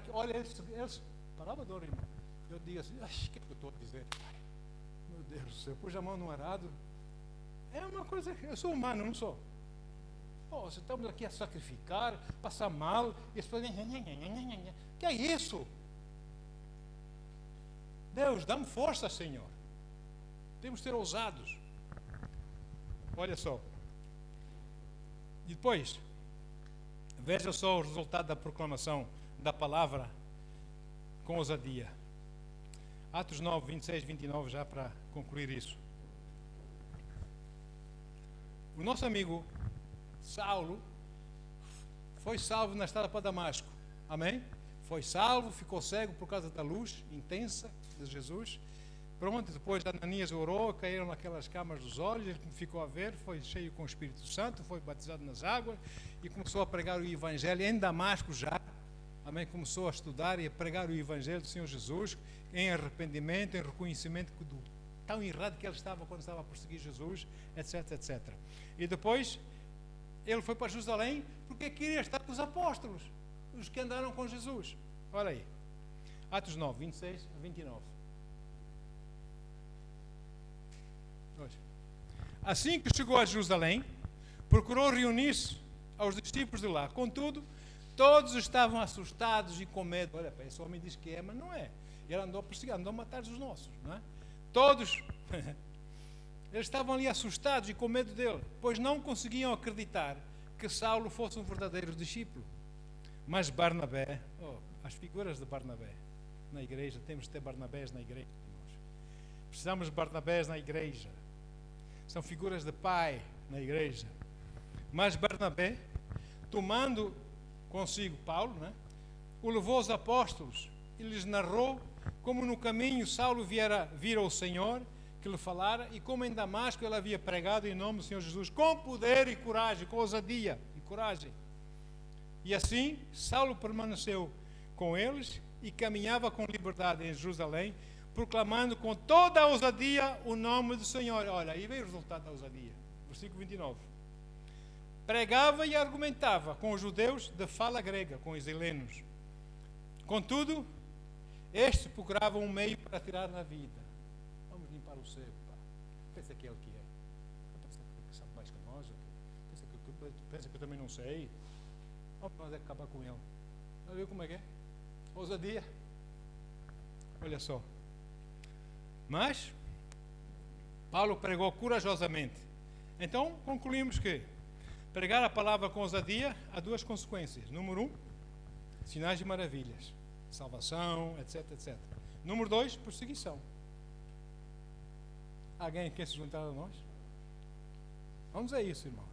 olha, eles paravam de orar, irmão. Eu digo assim, o que é que eu estou a dizer? Meu Deus do céu, pus a mão no arado. É uma coisa, eu sou humano, não sou. Você estamos aqui a sacrificar, passar mal, e as pessoas dizem, que é isso? Deus, dá-me força, Senhor. Temos que ser ousados. Olha só. E depois, veja só o resultado da proclamação da palavra com ousadia. Atos 9, 26, 29, já para concluir isso. O nosso amigo Saulo foi salvo na estrada para Damasco. Amém? Foi salvo, ficou cego por causa da luz intensa de Jesus. Pronto, depois Ananias orou, caíram naquelas camas dos olhos, ele ficou a ver, foi cheio com o Espírito Santo, foi batizado nas águas e começou a pregar o Evangelho em Damasco já. Amém? Começou a estudar e a pregar o Evangelho do Senhor Jesus em arrependimento, em reconhecimento do tão errado que ele estava quando estava a perseguir Jesus, etc, etc. E depois ele foi para Jerusalém porque queria estar com os apóstolos, os que andaram com Jesus. Olha aí, Atos 9, 26 a 29. Assim que chegou a Jerusalém, procurou reunir-se aos discípulos de lá. Contudo, todos estavam assustados e com medo. Olha, esse homem diz que é, mas não é. Ele andou a perseguir, andou a matar os nossos, não é? Todos, eles estavam ali assustados e com medo dele, pois não conseguiam acreditar que Saulo fosse um verdadeiro discípulo. Mas Barnabé, as figuras de Barnabé na igreja, temos de ter Barnabés na igreja. Precisamos de Barnabés na igreja. São figuras de pai na igreja. Mas Barnabé, tomando consigo Paulo, né, o levou aos apóstolos e lhes narrou como no caminho Saulo vira o Senhor que lhe falara e como em Damasco ele havia pregado em nome do Senhor Jesus com poder e coragem, com ousadia e coragem. E assim Saulo permaneceu com eles e caminhava com liberdade em Jerusalém, proclamando com toda a ousadia o nome do Senhor. Olha, aí veio o resultado da ousadia. Versículo 29. Pregava e argumentava com os judeus de fala grega, com os helenos. Contudo, estes procuravam um meio para tirar na vida. Vamos limpar o seco, pá. Pensa que é o que é. Pensa que sabe mais que nós. Pensa que eu também não sei. Vamos nós acabar com ele. Vai ver como é que é? Ousadia. Olha só. Mas Paulo pregou corajosamente. Então concluímos que pregar a palavra com ousadia há duas consequências. Número 1, sinais e maravilhas, salvação, etc, etc. Número 2, perseguição. Alguém quer se juntar a nós? Vamos a isso, irmãos.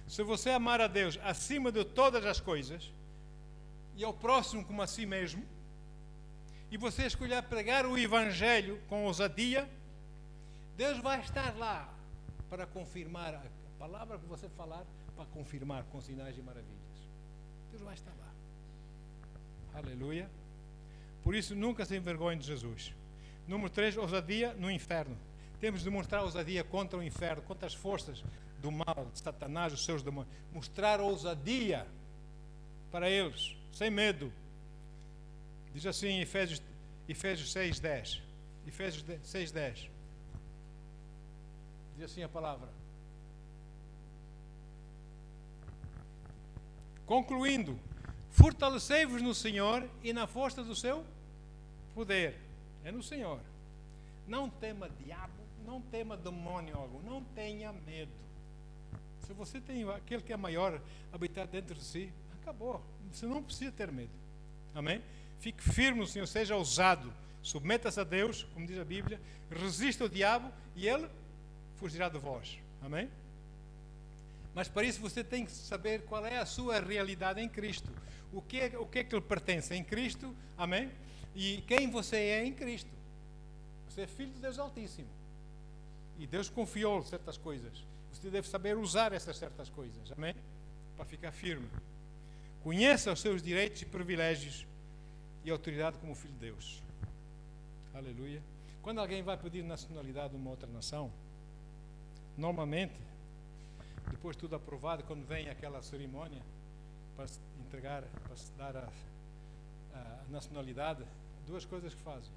Se você amar a Deus acima de todas as coisas e ao próximo como a si mesmo, e você escolher pregar o Evangelho com ousadia, Deus vai estar lá para confirmar a palavra que você falar, para confirmar com sinais e maravilhas. Deus vai estar lá. Aleluia. Por isso, nunca se envergonhe de Jesus. Número 3, ousadia no inferno. Temos de mostrar ousadia contra o inferno, contra as forças do mal, de Satanás, os seus demônios. Mostrar ousadia para eles, sem medo. Diz assim em Efésios 6:10. Efésios 6:10. Diz assim a palavra. Concluindo, fortalecei-vos no Senhor e na força do seu poder. É no Senhor. Não tema diabo, não tema demônio algum, não tenha medo. Se você tem aquele que é maior habitar dentro de si, acabou. Você não precisa ter medo. Amém? Fique firme no Senhor, seja ousado, submeta-se a Deus, como diz a Bíblia, resista ao diabo e ele fugirá de vós. Amém? Mas para isso você tem que saber qual é a sua realidade em Cristo. O que é que lhe pertence em Cristo, amém? E quem você é em Cristo. Você é filho de Deus Altíssimo. E Deus confiou certas coisas. Você deve saber usar essas certas coisas, amém? Para ficar firme. Conheça os seus direitos e privilégios e autoridade como filho de Deus. Aleluia. Quando alguém vai pedir nacionalidade de uma outra nação, normalmente, depois de tudo aprovado, quando vem aquela cerimônia para se entregar, para se dar a nacionalidade, duas coisas que fazem.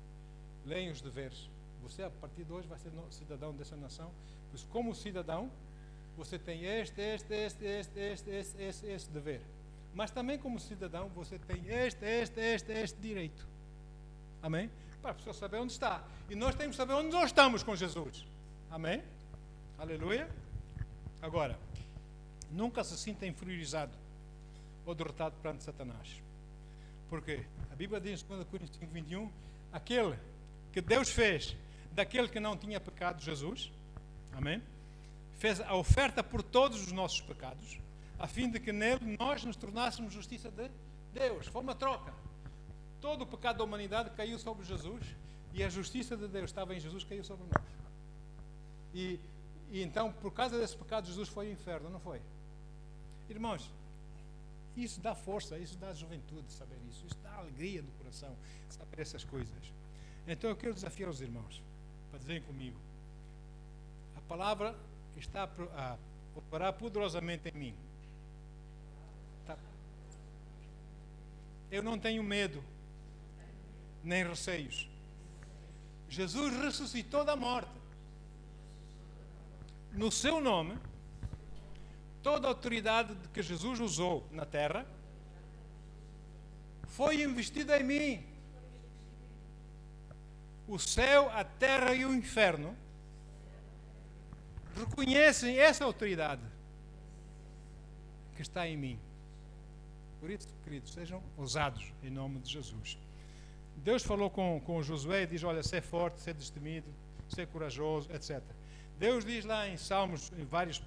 Leem os deveres. Você, a partir de hoje, vai ser cidadão dessa nação. Pois, como cidadão, você tem este dever. Mas também, como cidadão, você tem este direito. Amém? Para a pessoa saber onde está. E nós temos que saber onde nós estamos com Jesus. Amém? Aleluia. Agora, nunca se sinta inferiorizado ou derrotado perante Satanás. Porque a Bíblia diz em 2 Coríntios 5:21, aquele que Deus fez daquele que não tinha pecado, Jesus, amém? Fez a oferta por todos os nossos pecados, a fim de que nele nós nos tornássemos justiça de Deus. Foi uma troca. Todo o pecado da humanidade caiu sobre Jesus e a justiça de Deus estava em Jesus, caiu sobre nós. E então, por causa desse pecado, Jesus foi ao inferno, não foi? Irmãos, isso dá força, isso dá juventude, saber isso dá alegria do coração, saber essas coisas. Então eu quero desafiar os irmãos para dizerem comigo: a palavra está a operar poderosamente em mim. Tá. Eu não tenho medo nem receios. Jesus ressuscitou da morte. No seu nome, toda a autoridade que Jesus usou na terra foi investida em mim. O céu, a terra e o inferno reconhecem essa autoridade que está em mim. Por isso, queridos, sejam ousados em nome de Jesus. Deus falou com Josué e diz: olha, ser forte, ser destemido, ser corajoso, etc. Deus diz lá em Salmos, em vários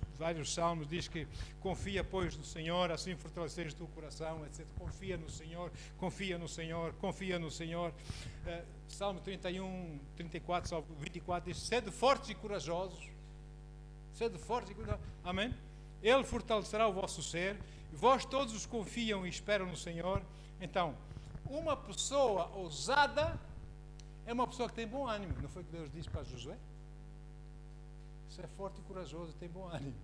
Salmos, diz que confia, pois, no Senhor, assim fortaleceres o teu coração, etc. Confia no Senhor, confia no Senhor, confia no Senhor. Salmo 31, 34, Salmo 24 diz: sede fortes e corajosos. Sede fortes e corajosos. Amém? Ele fortalecerá o vosso ser. E vós todos os confiam e esperam no Senhor. Então, uma pessoa ousada é uma pessoa que tem bom ânimo. Não foi o que Deus disse para Josué? Você é forte e corajoso, tem bom ânimo.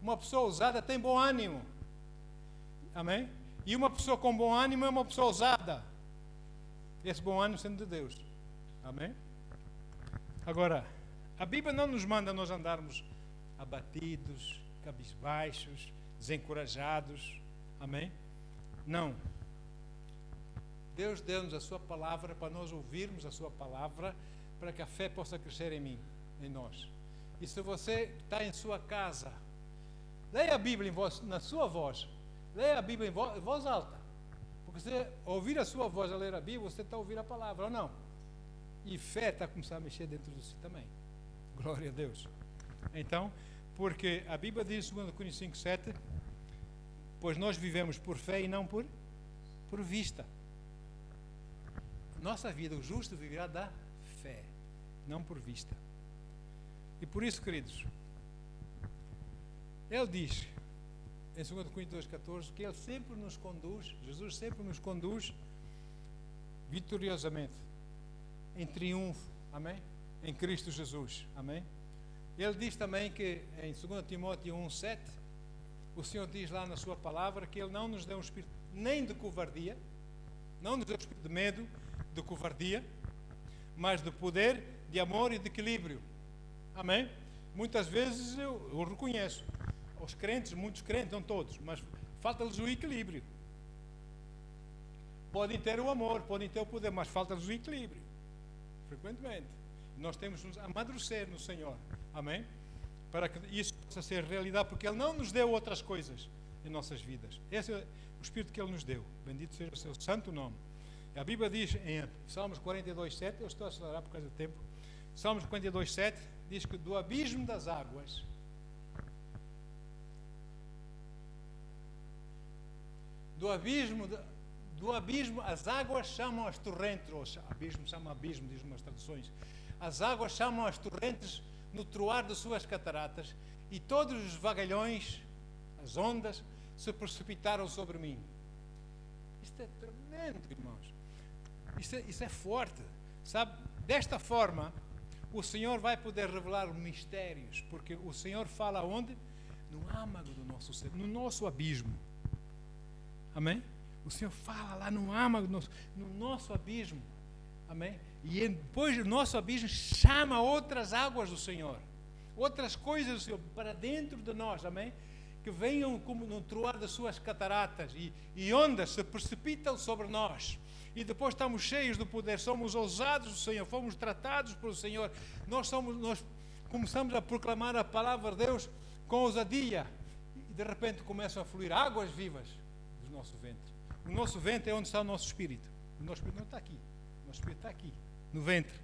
Uma pessoa ousada tem bom ânimo. Amém? E uma pessoa com bom ânimo é uma pessoa ousada. Esse bom ânimo sendo de Deus. Amém? Agora, a Bíblia não nos manda nós andarmos abatidos, cabisbaixos, desencorajados. Amém? Não. Deus deu-nos a sua palavra para nós ouvirmos a sua palavra, para que a fé possa crescer em mim, em nós. E se você está em sua casa, leia a Bíblia na sua voz. Leia a Bíblia em voz alta. Porque se ouvir a sua voz a ler a Bíblia, você está a ouvir a palavra, ou não? E fé está a começar a mexer dentro de si também. Glória a Deus. Então, porque a Bíblia diz em 2 Coríntios 5:7, pois nós vivemos por fé e não por vista. Nossa vida, o justo viverá da fé, não por vista. E por isso, queridos, ele diz em 2 Coríntios 2:14 que ele sempre nos conduz, Jesus sempre nos conduz vitoriosamente, em triunfo, amém? Em Cristo Jesus, amém? Ele diz também que em 2 Timóteo 1:7, o Senhor diz lá na sua palavra que ele não nos deu um espírito nem de covardia, não nos deu um espírito de medo, de covardia, mas de poder, de amor e de equilíbrio. Amém? Muitas vezes eu reconheço. Os crentes, muitos crentes, não todos, mas falta-lhes o equilíbrio. Podem ter o amor, podem ter o poder, mas falta-lhes o equilíbrio. Frequentemente. Nós temos que nos amadurecer no Senhor. Amém? Para que isso possa ser realidade, porque Ele não nos deu outras coisas em nossas vidas. Esse é o Espírito que Ele nos deu. Bendito seja o seu santo nome. A Bíblia diz em Salmos 42:7, eu estou a acelerar por causa do tempo. Salmos 42:7 diz que do abismo das águas do abismo, as águas chamam as torrentes, ou abismo chama abismo, diz umas traduções. As águas chamam as torrentes no troar de suas cataratas, e todos os vagalhões, as ondas, se precipitaram sobre mim. Isto é tremendo, irmãos. Isso é forte. Sabe, desta forma, o Senhor vai poder revelar mistérios, porque o Senhor fala onde? No âmago do nosso ser, no nosso abismo. Amém? O Senhor fala lá no âmago, no nosso abismo. Amém? E depois o nosso abismo chama outras águas do Senhor, outras coisas do Senhor para dentro de nós. Amém? Que venham como no troar das suas cataratas e ondas se precipitam sobre nós. E depois estamos cheios do poder, somos ousados do Senhor, fomos tratados pelo Senhor. Nós começamos a proclamar a palavra de Deus com ousadia. E de repente começam a fluir águas vivas do nosso ventre. O nosso ventre é onde está o nosso espírito. O nosso espírito não está aqui. O nosso espírito está aqui, no ventre.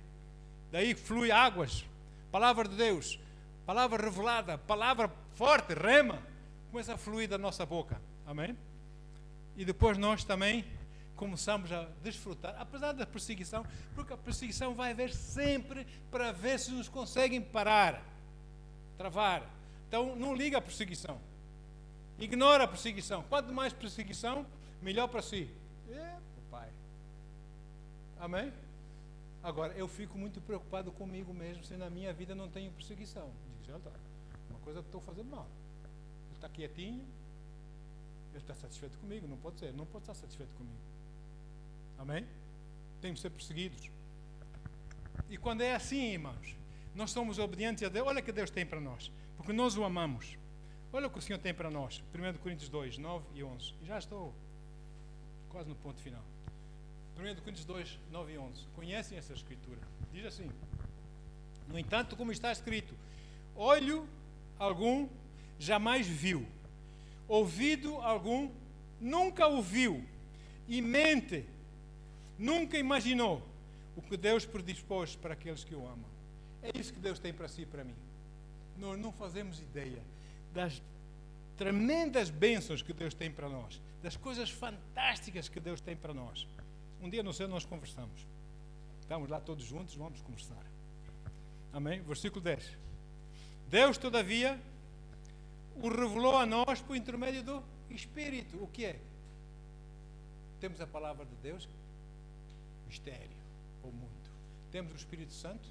Daí flui águas. Palavra de Deus, palavra revelada, palavra forte, rema, começa a fluir da nossa boca. Amém? E depois nós também começamos a desfrutar, apesar da perseguição, porque a perseguição vai haver sempre para ver se nos conseguem parar, travar. Então não liga à perseguição, ignora a perseguição. Quanto mais perseguição, melhor para si. Pai. Amém? Agora, eu fico muito preocupado comigo mesmo se na minha vida não tenho perseguição. Digo, uma coisa que estou fazendo mal. Ele está quietinho, ele está satisfeito comigo, não pode ser, não pode estar satisfeito comigo. Amém? Temos que ser perseguidos. E quando é assim, irmãos, nós somos obedientes a Deus. Olha o que Deus tem para nós, porque nós o amamos. Olha o que o Senhor tem para nós. 1 Coríntios 2, 9 e 11. E já estou quase no ponto final. 1 Coríntios 2, 9 e 11. Conhecem essa escritura? Diz assim: no entanto, como está escrito, olho algum jamais viu, ouvido algum nunca ouviu, e mente nunca imaginou o que Deus predispôs para aqueles que o amam. É isso que Deus tem para si e para mim. Nós não fazemos ideia das tremendas bênçãos que Deus tem para nós, das coisas fantásticas que Deus tem para nós. Um dia no céu nós conversamos. Estamos lá todos juntos, vamos conversar. Amém? Versículo 10. Deus, todavia, o revelou a nós por intermédio do Espírito. O que é? Temos a palavra de Deus, mistério, ou muito. Temos o Espírito Santo,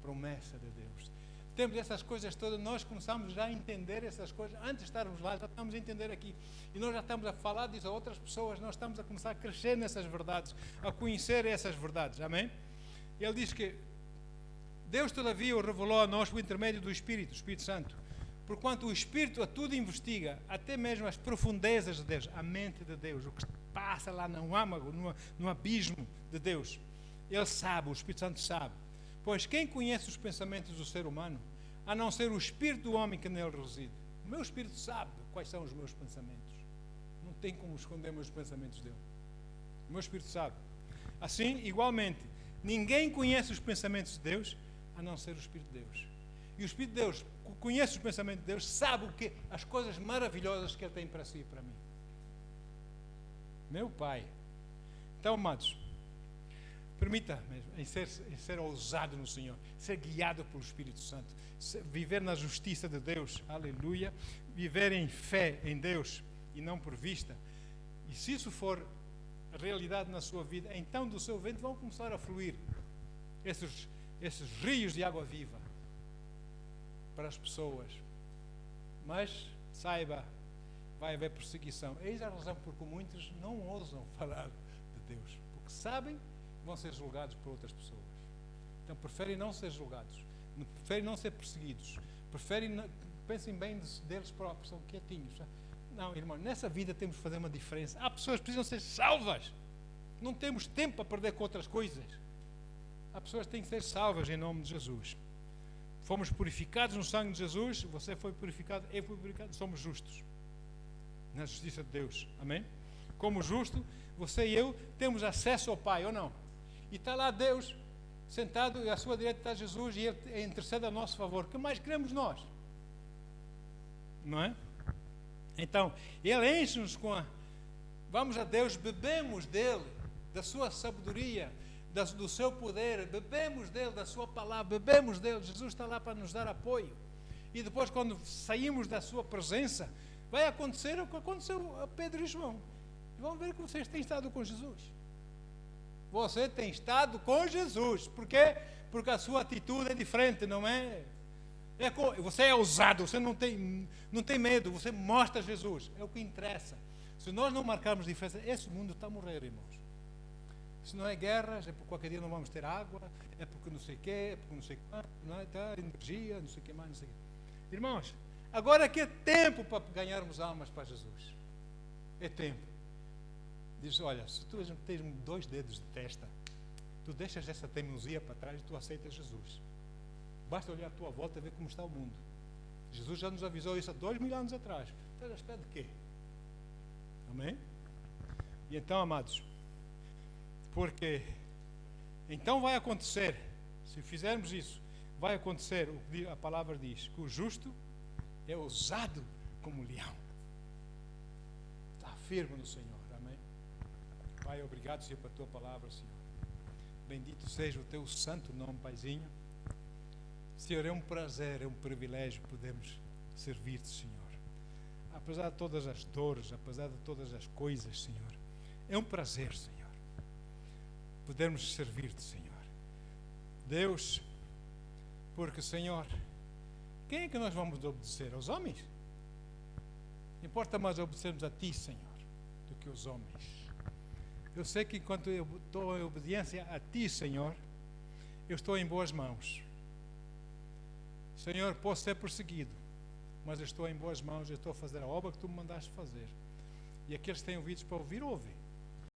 promessa de Deus. Temos essas coisas todas, nós começamos já a entender essas coisas, antes de estarmos lá, já estamos a entender aqui. E nós já estamos a falar disso a outras pessoas, nós estamos a começar a crescer nessas verdades, a conhecer essas verdades. Amém? Ele diz que Deus, todavia, o revelou a nós por intermédio do Espírito, o Espírito Santo. Porquanto o Espírito a tudo investiga, até mesmo as profundezas de Deus, a mente de Deus, o que passa lá no âmago, no abismo de Deus. Ele sabe, o Espírito Santo sabe. Pois quem conhece os pensamentos do ser humano, a não ser o espírito do homem que nele reside? O meu espírito sabe quais são os meus pensamentos. Não tem como esconder meus pensamentos dele. O meu espírito sabe. Assim, igualmente, ninguém conhece os pensamentos de Deus, a não ser o Espírito de Deus. E o Espírito de Deus conhece os pensamentos de Deus, sabe as coisas maravilhosas que Ele tem para si e para mim. Meu Pai. Então, amados, permita em ser ousado no Senhor, ser guiado pelo Espírito Santo, viver na justiça de Deus, aleluia, viver em fé em Deus e não por vista. E se isso for realidade na sua vida, então do seu ventre vão começar a fluir esses rios de água viva para as pessoas. Mas saiba, vai haver perseguição. Eis a razão porque muitos não ousam falar de Deus, porque sabem que vão ser julgados por outras pessoas. Então preferem não ser julgados, preferem não ser perseguidos, pensem bem deles próprios, são quietinhos. Não, irmão, nessa vida temos que fazer uma diferença. Há pessoas que precisam ser salvas. Não temos tempo a perder com outras coisas. Há pessoas que têm que ser salvas em nome de Jesus. Fomos purificados no sangue de Jesus, você foi purificado, eu fui purificado, somos justos na justiça de Deus. Amém? Como justo, você e eu temos acesso ao Pai, ou não? E está lá Deus sentado, e à sua direita está Jesus, e Ele intercede a nosso favor. O que mais queremos nós? Não é? Então, Ele enche-nos Vamos a Deus, bebemos dele, da sua sabedoria, do seu poder, bebemos dele, da sua palavra, bebemos dele. Jesus está lá para nos dar apoio. E depois, quando saímos da sua presença, vai acontecer o que aconteceu a Pedro e João. Vão ver que vocês têm estado com Jesus. Você tem estado com Jesus. Por quê? Porque a sua atitude é diferente, não é? Você é ousado, você não tem medo, você mostra Jesus. É o que interessa. Se nós não marcarmos diferença, esse mundo está a morrer, irmãos. Se não é guerras, é porque qualquer dia não vamos ter água, é porque não sei o quê, é porque não sei quanto, não é? Tá, energia, não sei o que mais, não sei o quê. Irmãos, agora que é tempo para ganharmos almas para Jesus. É tempo. Diz, olha, se tu tens 2 dedos de testa, tu deixas essa teimosia para trás e tu aceitas Jesus. Basta olhar à tua volta e ver como está o mundo. Jesus já nos avisou isso há 2000 anos atrás. Estás à espera de quê? Amém? E então, amados, porque então vai acontecer, se fizermos isso, vai acontecer o que a palavra diz, que o justo é ousado como leão. Está firme no Senhor. Amém? Pai, obrigado, Senhor, pela tua palavra, Senhor. Bendito seja o teu santo nome, Paizinho. Senhor, é um prazer, é um privilégio podermos servir-te, Senhor. Apesar de todas as dores, apesar de todas as coisas, Senhor, é um prazer, Senhor, podermos servir-te, Senhor. Deus, porque, Senhor, quem é que nós vamos obedecer? Aos homens? Importa mais obedecermos a Ti, Senhor, do que aos homens. Eu sei que enquanto eu estou em obediência a Ti, Senhor, eu estou em boas mãos. Senhor, posso ser perseguido, mas eu estou em boas mãos, eu estou a fazer a obra que Tu me mandaste fazer. E aqueles que têm ouvidos para ouvir, ouvem.